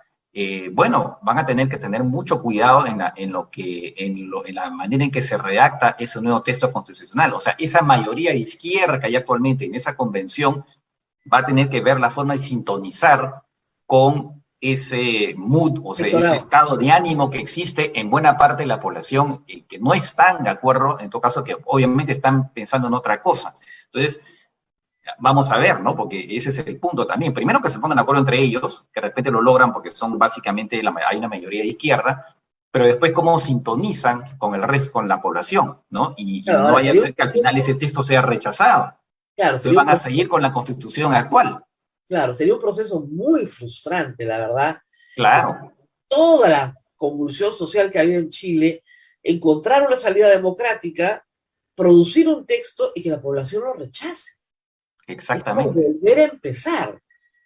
bueno, van a tener que tener mucho cuidado en la manera en que se redacta ese nuevo texto constitucional. O sea, esa mayoría de izquierda que hay actualmente en esa convención va a tener que ver la forma de sintonizar con ese mood, o sea, ese Electorado. estado de ánimo que existe en buena parte de la población que no están de acuerdo, en todo caso, que obviamente están pensando en otra cosa. Entonces, vamos a ver, ¿no? Porque ese es el punto también. Primero que se pongan de acuerdo entre ellos, que de repente lo logran porque son básicamente, hay una mayoría de izquierda, pero después cómo sintonizan con el resto, con la población, ¿no? Y Claro, no ahora vaya a sería un ser que al final proceso, ese texto sea rechazado. claro, Entonces sería un van a proceso. seguir con la constitución actual. Claro, sería un proceso muy frustrante, la verdad. Claro, Toda la convulsión social que ha habido en Chile, encontrar una salida democrática, producir un texto y que la población lo rechace. Es como exactamente. volver a empezar.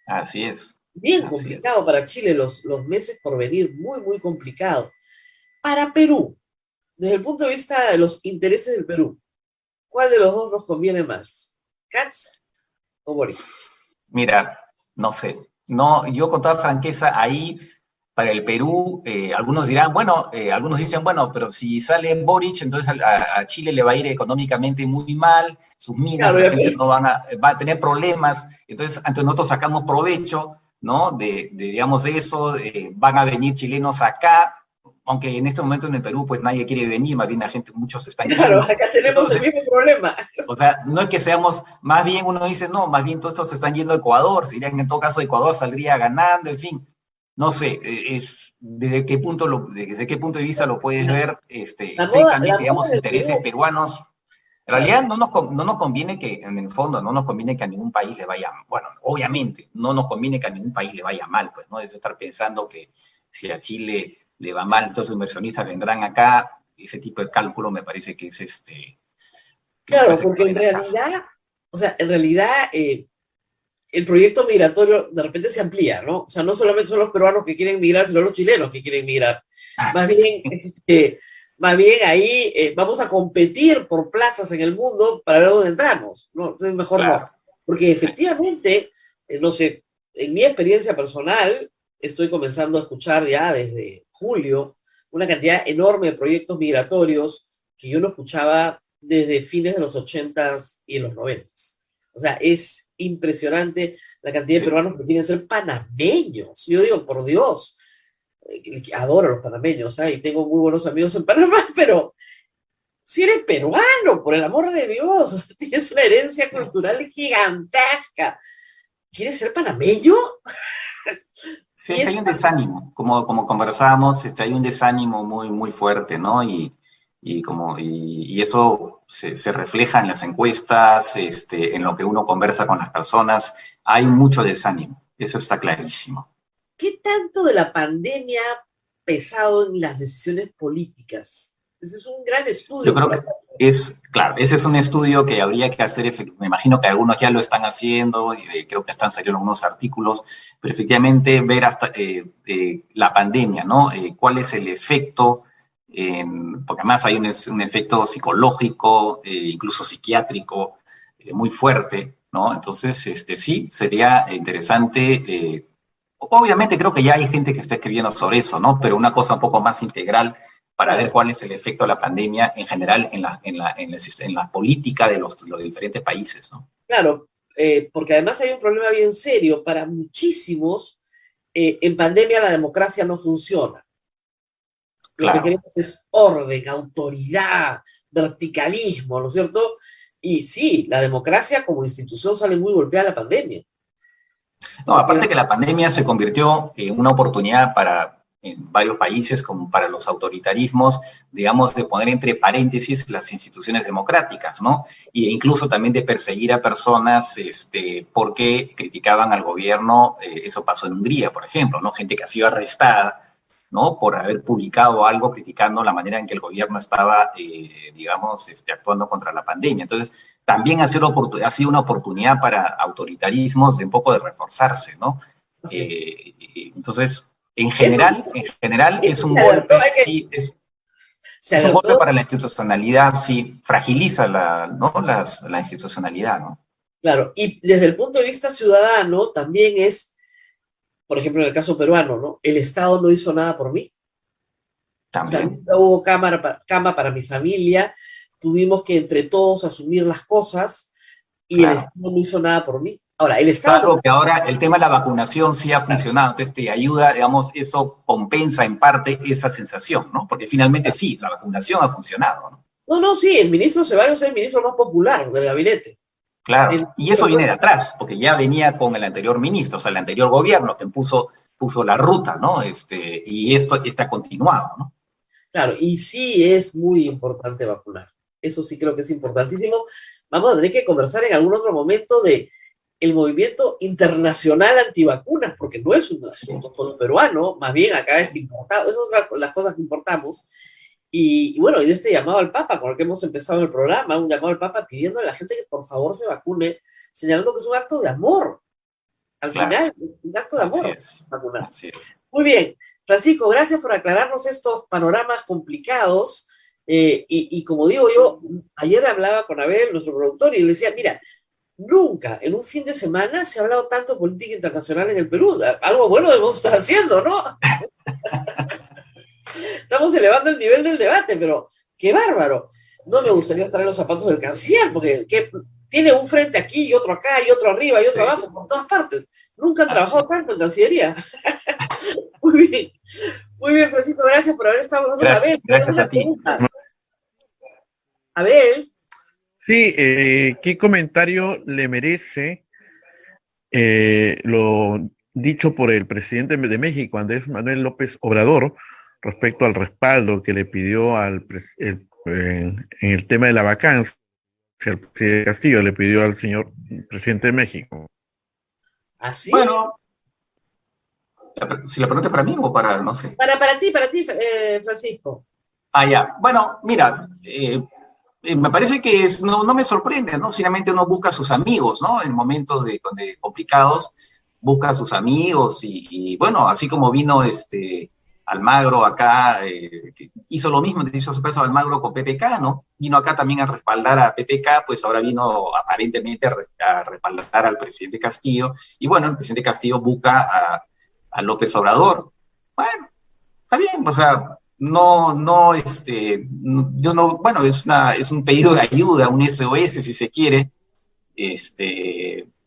Así es. Bien Así es. complicado para Chile, los meses por venir, muy, muy complicado. Para Perú, desde el punto de vista de los intereses del Perú, ¿cuál de los dos nos conviene más? ¿Katz o Boric? Mira, no sé. No, yo con toda franqueza, ahí para el Perú, algunos dirán, bueno, algunos dicen, bueno, pero si sale Boric, entonces a Chile le va a ir económicamente muy mal, sus minas Claro, de repente no va a tener problemas, entonces nosotros sacamos provecho, ¿no? Digamos, de eso, van a venir chilenos acá, aunque en este momento en el Perú, pues nadie quiere venir, más bien la gente, muchos se están claro, yendo. acá tenemos el Entonces, mismo problema. o sea, no es que seamos, más bien uno dice, no, más bien todos estos se están yendo a Ecuador, si irían en todo caso Ecuador saldría ganando, en fin. No sé, es desde qué punto de vista lo puedes ver, estrictamente, La moda digamos, del intereses Perú, peruanos. En realidad claro, no nos conviene que, en el fondo, no nos conviene que a ningún país le vaya, bueno, obviamente, no nos conviene que a ningún país le vaya mal, pues, ¿no? Es estar pensando que si a Chile le va mal, todos los inversionistas vendrán acá, ese tipo de cálculo me parece que es que me claro, parece que no porque en viene al caso. realidad, o sea, en realidad el proyecto migratorio de repente se amplía, ¿no? O sea, no solamente son los peruanos que quieren migrar, sino los chilenos que quieren migrar. Más bien, más bien ahí vamos a competir por plazas en el mundo para ver dónde entramos, ¿no? Entonces mejor no. Claro, Porque sí, efectivamente, no sé, en mi experiencia personal, estoy comenzando a escuchar ya desde julio una cantidad enorme de proyectos migratorios que yo no escuchaba desde fines de los 80s y los 90s. O sea, es impresionante la cantidad de sí. peruanos que quieren ser panameños. Yo digo, por Dios, adoro a los panameños, ¿eh? Y tengo muy buenos amigos en Panamá, pero si eres peruano, por el amor de Dios, tienes una herencia cultural gigantesca. ¿Quieres ser panameño? Sí, Y es que es hay un una... desánimo, como conversábamos, hay un desánimo muy fuerte, ¿no? Y eso se refleja en las encuestas, en lo que uno conversa con las personas. Hay mucho desánimo, eso está clarísimo. ¿Qué tanto de la pandemia ha pesado en las decisiones políticas? Ese es un gran Yo estudio creo por que acá. claro, ese es un estudio que habría que hacer, me imagino que algunos ya lo están haciendo, creo que están saliendo algunos artículos, pero efectivamente ver hasta la pandemia, ¿no? ¿Cuál es el efecto? Porque además hay un efecto psicológico, incluso psiquiátrico, muy fuerte, ¿no? Entonces, sí, sería interesante. Obviamente creo que ya hay gente que está escribiendo sobre eso, ¿no? Pero una cosa un poco más integral para ver Claro, cuál es el efecto de la pandemia en general en la política de los diferentes países, ¿no? claro, porque además hay un problema bien serio para muchísimos. En pandemia la democracia no funciona. Lo que Claro. queremos es orden, autoridad, verticalismo, ¿no es cierto? Y sí, la democracia como institución sale muy golpeada de la pandemia, No, porque aparte que la pandemia se convirtió en una oportunidad para en varios países, como para los autoritarismos, digamos, de poner entre paréntesis las instituciones democráticas, ¿no? E incluso también de perseguir a personas porque criticaban al gobierno, eso pasó en Hungría, por ejemplo, ¿no? Gente que ha sido arrestada, ¿no? Por haber publicado algo criticando la manera en que el gobierno estaba, digamos, actuando contra la pandemia. Entonces, también ha sido una oportunidad para autoritarismos de un poco de reforzarse, ¿no? sí. Entonces, Eso, en general eso es un se alertó, golpe, hay que sí, decir, se es un golpe alertó, para la institucionalidad, sí, fragiliza ¿no? la institucionalidad, ¿no? claro, y desde el punto de vista ciudadano también es, por ejemplo, en el caso peruano, ¿no? El Estado no hizo nada por mí. O sea, También. nunca hubo cama para mi familia, tuvimos que entre todos asumir las cosas y el Claro. Estado no hizo nada por mí. Ahora, el Estado me Salvo está... que ahora el tema de la vacunación sí ha Claro, funcionado, entonces te ayuda, digamos, eso compensa en parte esa sensación, ¿no? Porque finalmente sí, la vacunación ha funcionado, ¿no? no, no, sí, el ministro Ceballos es el ministro más popular del gabinete. Claro, y eso viene de atrás, porque ya venía con el anterior ministro, o sea, el anterior gobierno que puso la ruta, ¿no? Y esto ha continuado, ¿no? Claro, y sí es muy importante vacunar. Eso sí creo que es importantísimo. Vamos a tener que conversar en algún otro momento de el movimiento internacional antivacunas, porque no es un asunto solo peruano, más bien acá es importado, esas son las cosas que importamos. Y bueno, y de este llamado al Papa, con el que hemos empezado el programa, un llamado al Papa pidiendo a la gente que por favor se vacune, señalando que es un acto de amor. Al final, un acto de amor vacunarse. Así es. Muy bien, Francisco, gracias por aclararnos estos panoramas complicados. Y como digo yo, ayer hablaba con Abel, nuestro productor, y le decía, mira, nunca en un fin de semana se ha hablado tanto de política internacional en el Perú. Algo bueno debemos estar haciendo, ¿no? Estamos elevando el nivel del debate, pero qué bárbaro. No me gustaría estar en los zapatos del canciller, porque tiene un frente aquí y otro acá y otro arriba y otro abajo, por todas partes. Nunca han trabajado tanto en Cancillería. Muy bien, Francisco, gracias por haber estado con nosotros. Abel, gracias a ti. Pregunta. Abel. Sí, ¿qué comentario le merece lo dicho por el presidente de México, Andrés Manuel López Obrador, respecto al respaldo que le pidió en el tema de la vacancia? El presidente Castillo le pidió al señor presidente de México. ¿Así? Bueno, si la pregunta es para mí o para, no sé. Para ti, Francisco. Ya. Bueno, mira, me parece que no me sorprende, ¿no? Finalmente uno busca a sus amigos, ¿no? En momentos de complicados, busca a sus amigos y bueno, así como vino Almagro acá, que hizo lo mismo, hizo su peso Almagro con PPK, ¿no? Vino acá también a respaldar a PPK, pues ahora vino aparentemente a respaldar al presidente Castillo, y bueno, el presidente Castillo busca a López Obrador. Bueno, está bien, o sea, yo no, bueno, es un pedido de ayuda, un SOS si se quiere.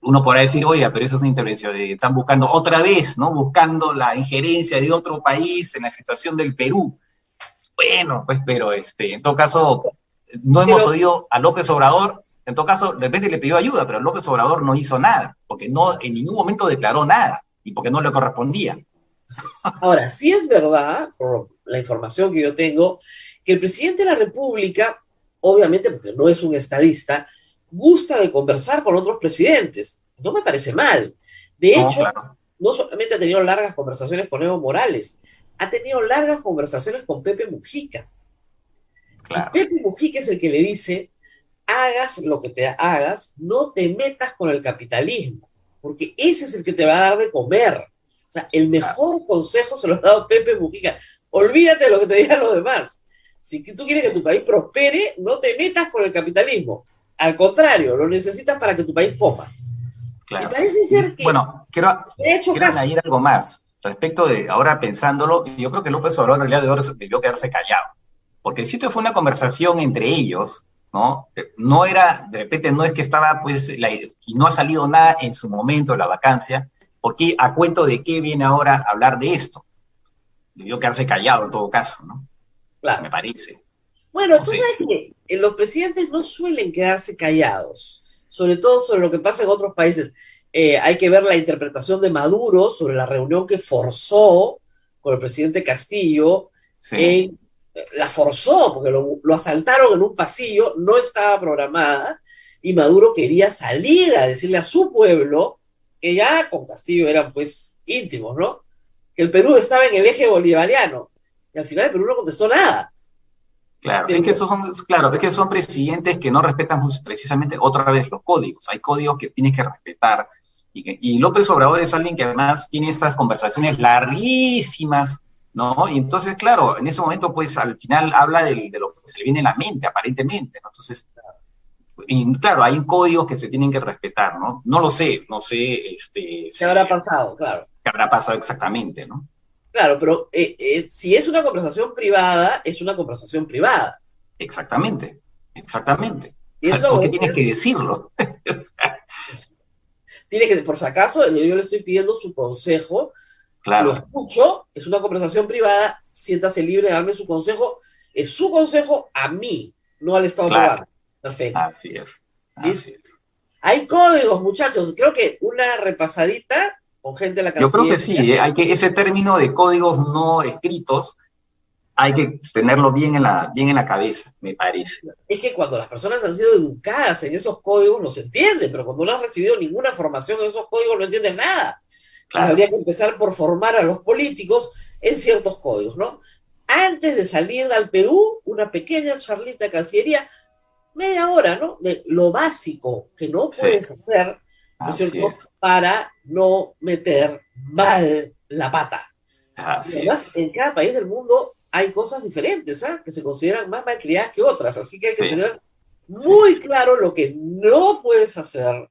Uno podrá decir, oye, pero eso es una intervención, están buscando otra vez, ¿no? Buscando la injerencia de otro país en la situación del Perú. Bueno, pues, pero en todo caso, no hemos oído a López Obrador, en todo caso, de repente le pidió ayuda, pero López Obrador no hizo nada, porque no, en ningún momento declaró nada, y porque no le correspondía. Ahora, sí es verdad, por la información que yo tengo, que el presidente de la República, obviamente porque no es un estadista, gusta de conversar con otros presidentes. No me parece mal. De hecho, claro, no solamente ha tenido largas conversaciones con Evo Morales, ha tenido largas conversaciones con Pepe Mujica. Claro. Y Pepe Mujica es el que le dice, hagas lo que te hagas, no te metas con el capitalismo, porque ese es el que te va a dar de comer. O sea, el mejor consejo se lo ha dado Pepe Mujica. Olvídate de lo que te digan los demás. Si tú quieres que tu país prospere, no te metas con el capitalismo. Al contrario, lo necesitas para que tu país coma. Claro. Y parece ser que... Bueno, quiero añadir algo más. Respecto de, ahora pensándolo, yo creo que López Obrador en realidad debió quedarse callado. Porque si esto fue una conversación entre ellos, ¿no? No era, de repente no es que estaba, pues, y no ha salido nada en su momento de la vacancia, porque a cuento de qué viene ahora a hablar de esto. Debió quedarse callado en todo caso, ¿no? Claro. Me parece. Bueno, tú sabes que los presidentes no suelen quedarse callados, sobre todo sobre lo que pasa en otros países. Hay que ver la interpretación de Maduro sobre la reunión que forzó con el presidente Castillo. Sí. La forzó porque lo asaltaron en un pasillo, no estaba programada, y Maduro quería salir a decirle a su pueblo que ya con Castillo eran pues íntimos, ¿no? Que el Perú estaba en el eje bolivariano, y al final el Perú no contestó nada. Claro, es que son presidentes que no respetan precisamente otra vez los códigos. Hay códigos que tienes que respetar. Y López Obrador es alguien que además tiene estas conversaciones larguísimas, ¿no? Y entonces, claro, en ese momento, pues, al final habla de lo que se le viene a la mente, aparentemente, ¿no? Entonces, y, claro, hay códigos que se tienen que respetar, ¿no? No sé. ¿Qué habrá pasado? Claro. ¿Qué habrá pasado exactamente, no? Claro, pero si es una conversación privada, es una conversación privada. Exactamente. ¿Por qué tienes que decirlo? Tienes que, por si acaso, yo le estoy pidiendo su consejo, claro. Lo escucho, es una conversación privada, siéntase libre de darme su consejo, es su consejo a mí, no al Estado peruano. Perfecto. Así es. Hay códigos, muchachos, creo que una repasadita con gente de la Cancillería. Yo creo que sí, hay que ese término de códigos no escritos, hay que tenerlo bien en la cabeza, me parece. Es que cuando las personas han sido educadas en esos códigos, los entienden, pero cuando no han recibido ninguna formación en esos códigos, no entienden nada. Claro. Habría que empezar por formar a los políticos en ciertos códigos, ¿no? Antes de salir al Perú, una pequeña charlita de Cancillería, media hora, ¿no? De lo básico que no puedes hacer, ¿no es cierto?, para no meter mal la pata. Así Además, en cada país del mundo hay cosas diferentes, ¿ah? Que se consideran más malcriadas que otras, así que hay que tener muy claro lo que no puedes hacer,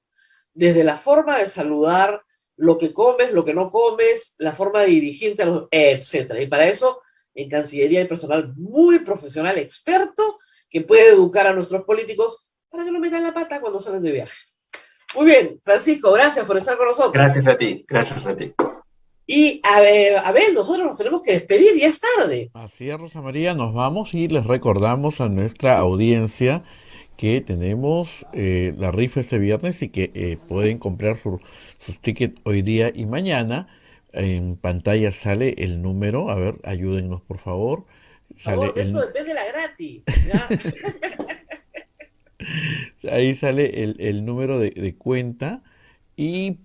desde la forma de saludar, lo que comes, lo que no comes, la forma de dirigirte a los, etcétera. Y para eso, en Cancillería hay personal muy profesional, experto, que puede educar a nuestros políticos para que no metan la pata cuando salen de viaje. Muy bien, Francisco, gracias por estar con nosotros. Gracias a ti, gracias a ti. Y a ver, nosotros nos tenemos que despedir, ya es tarde. Así es, Rosa María, nos vamos y les recordamos a nuestra audiencia que tenemos la rifa este viernes y que pueden comprar sus tickets hoy día y mañana. En pantalla sale el número, a ver, ayúdennos por favor. Por favor, de esto depende la gratis. Ahí sale el número de cuenta y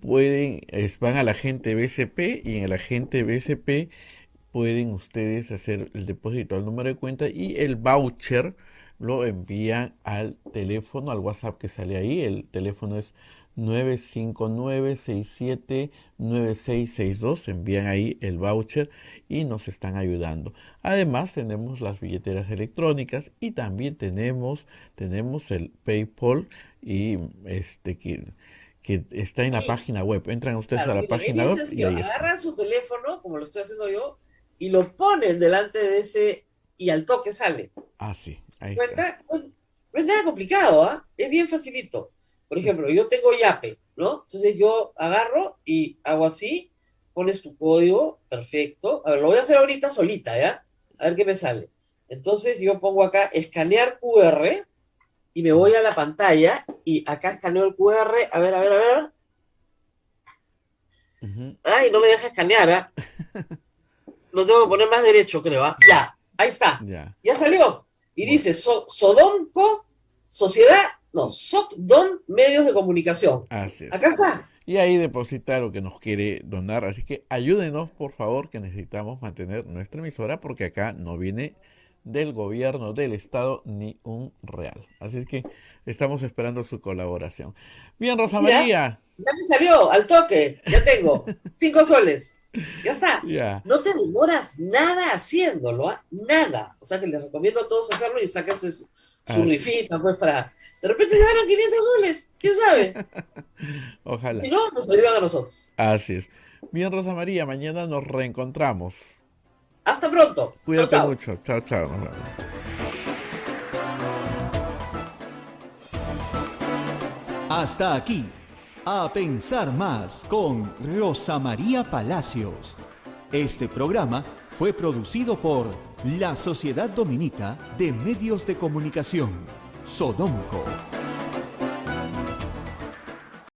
van al agente BCP y en el agente BCP pueden ustedes hacer el depósito al número de cuenta y el voucher lo envían al teléfono, al WhatsApp que sale ahí. El teléfono es 959-679662. Envían ahí el voucher y nos están ayudando. Además tenemos las billeteras electrónicas y también tenemos el PayPal y que está en la página web. Entran ustedes a la página web y ahí está. Agarran su teléfono, como lo estoy haciendo yo, y lo ponen delante de ese y al toque sale. Ah, sí, ahí está. No es nada complicado, ¿ah? Es bien facilito. Por ejemplo, yo tengo Yape, ¿no? Entonces yo agarro y hago así, pones tu código, perfecto. A ver, lo voy a hacer ahorita solita, ¿ya? A ver qué me sale. Entonces yo pongo acá escanear QR y me voy a la pantalla y acá escaneo el QR. A ver. Ay, no me deja escanear, ¿ah? Lo tengo que poner más derecho, creo, ¿ah? Ya, ahí está. Ya salió. Y dice Sodomco, Socdom Medios de Comunicación. Así es. Acá está. Y ahí deposita lo que nos quiere donar. Así que ayúdenos, por favor, que necesitamos mantener nuestra emisora porque acá no viene del gobierno, del Estado, ni un real. Así es que estamos esperando su colaboración. Bien, Rosa María. Ya me salió, al toque. Ya tengo 5 soles. Ya está. Ya. No te demoras nada haciéndolo, ¿ah? Nada. O sea que les recomiendo a todos hacerlo y sáquense su rifita, pues, para... De repente se ganan 500 soles. ¿Quién sabe? Ojalá. Si no, nos ayudan a nosotros. Así es. Bien, Rosa María, mañana nos reencontramos. Hasta pronto. Cuídate mucho. Chao. Nos vemos. Hasta aquí, A Pensar Más con Rosa María Palacios. Este programa fue producido por la Sociedad Dominica de Medios de Comunicación, Sodomco.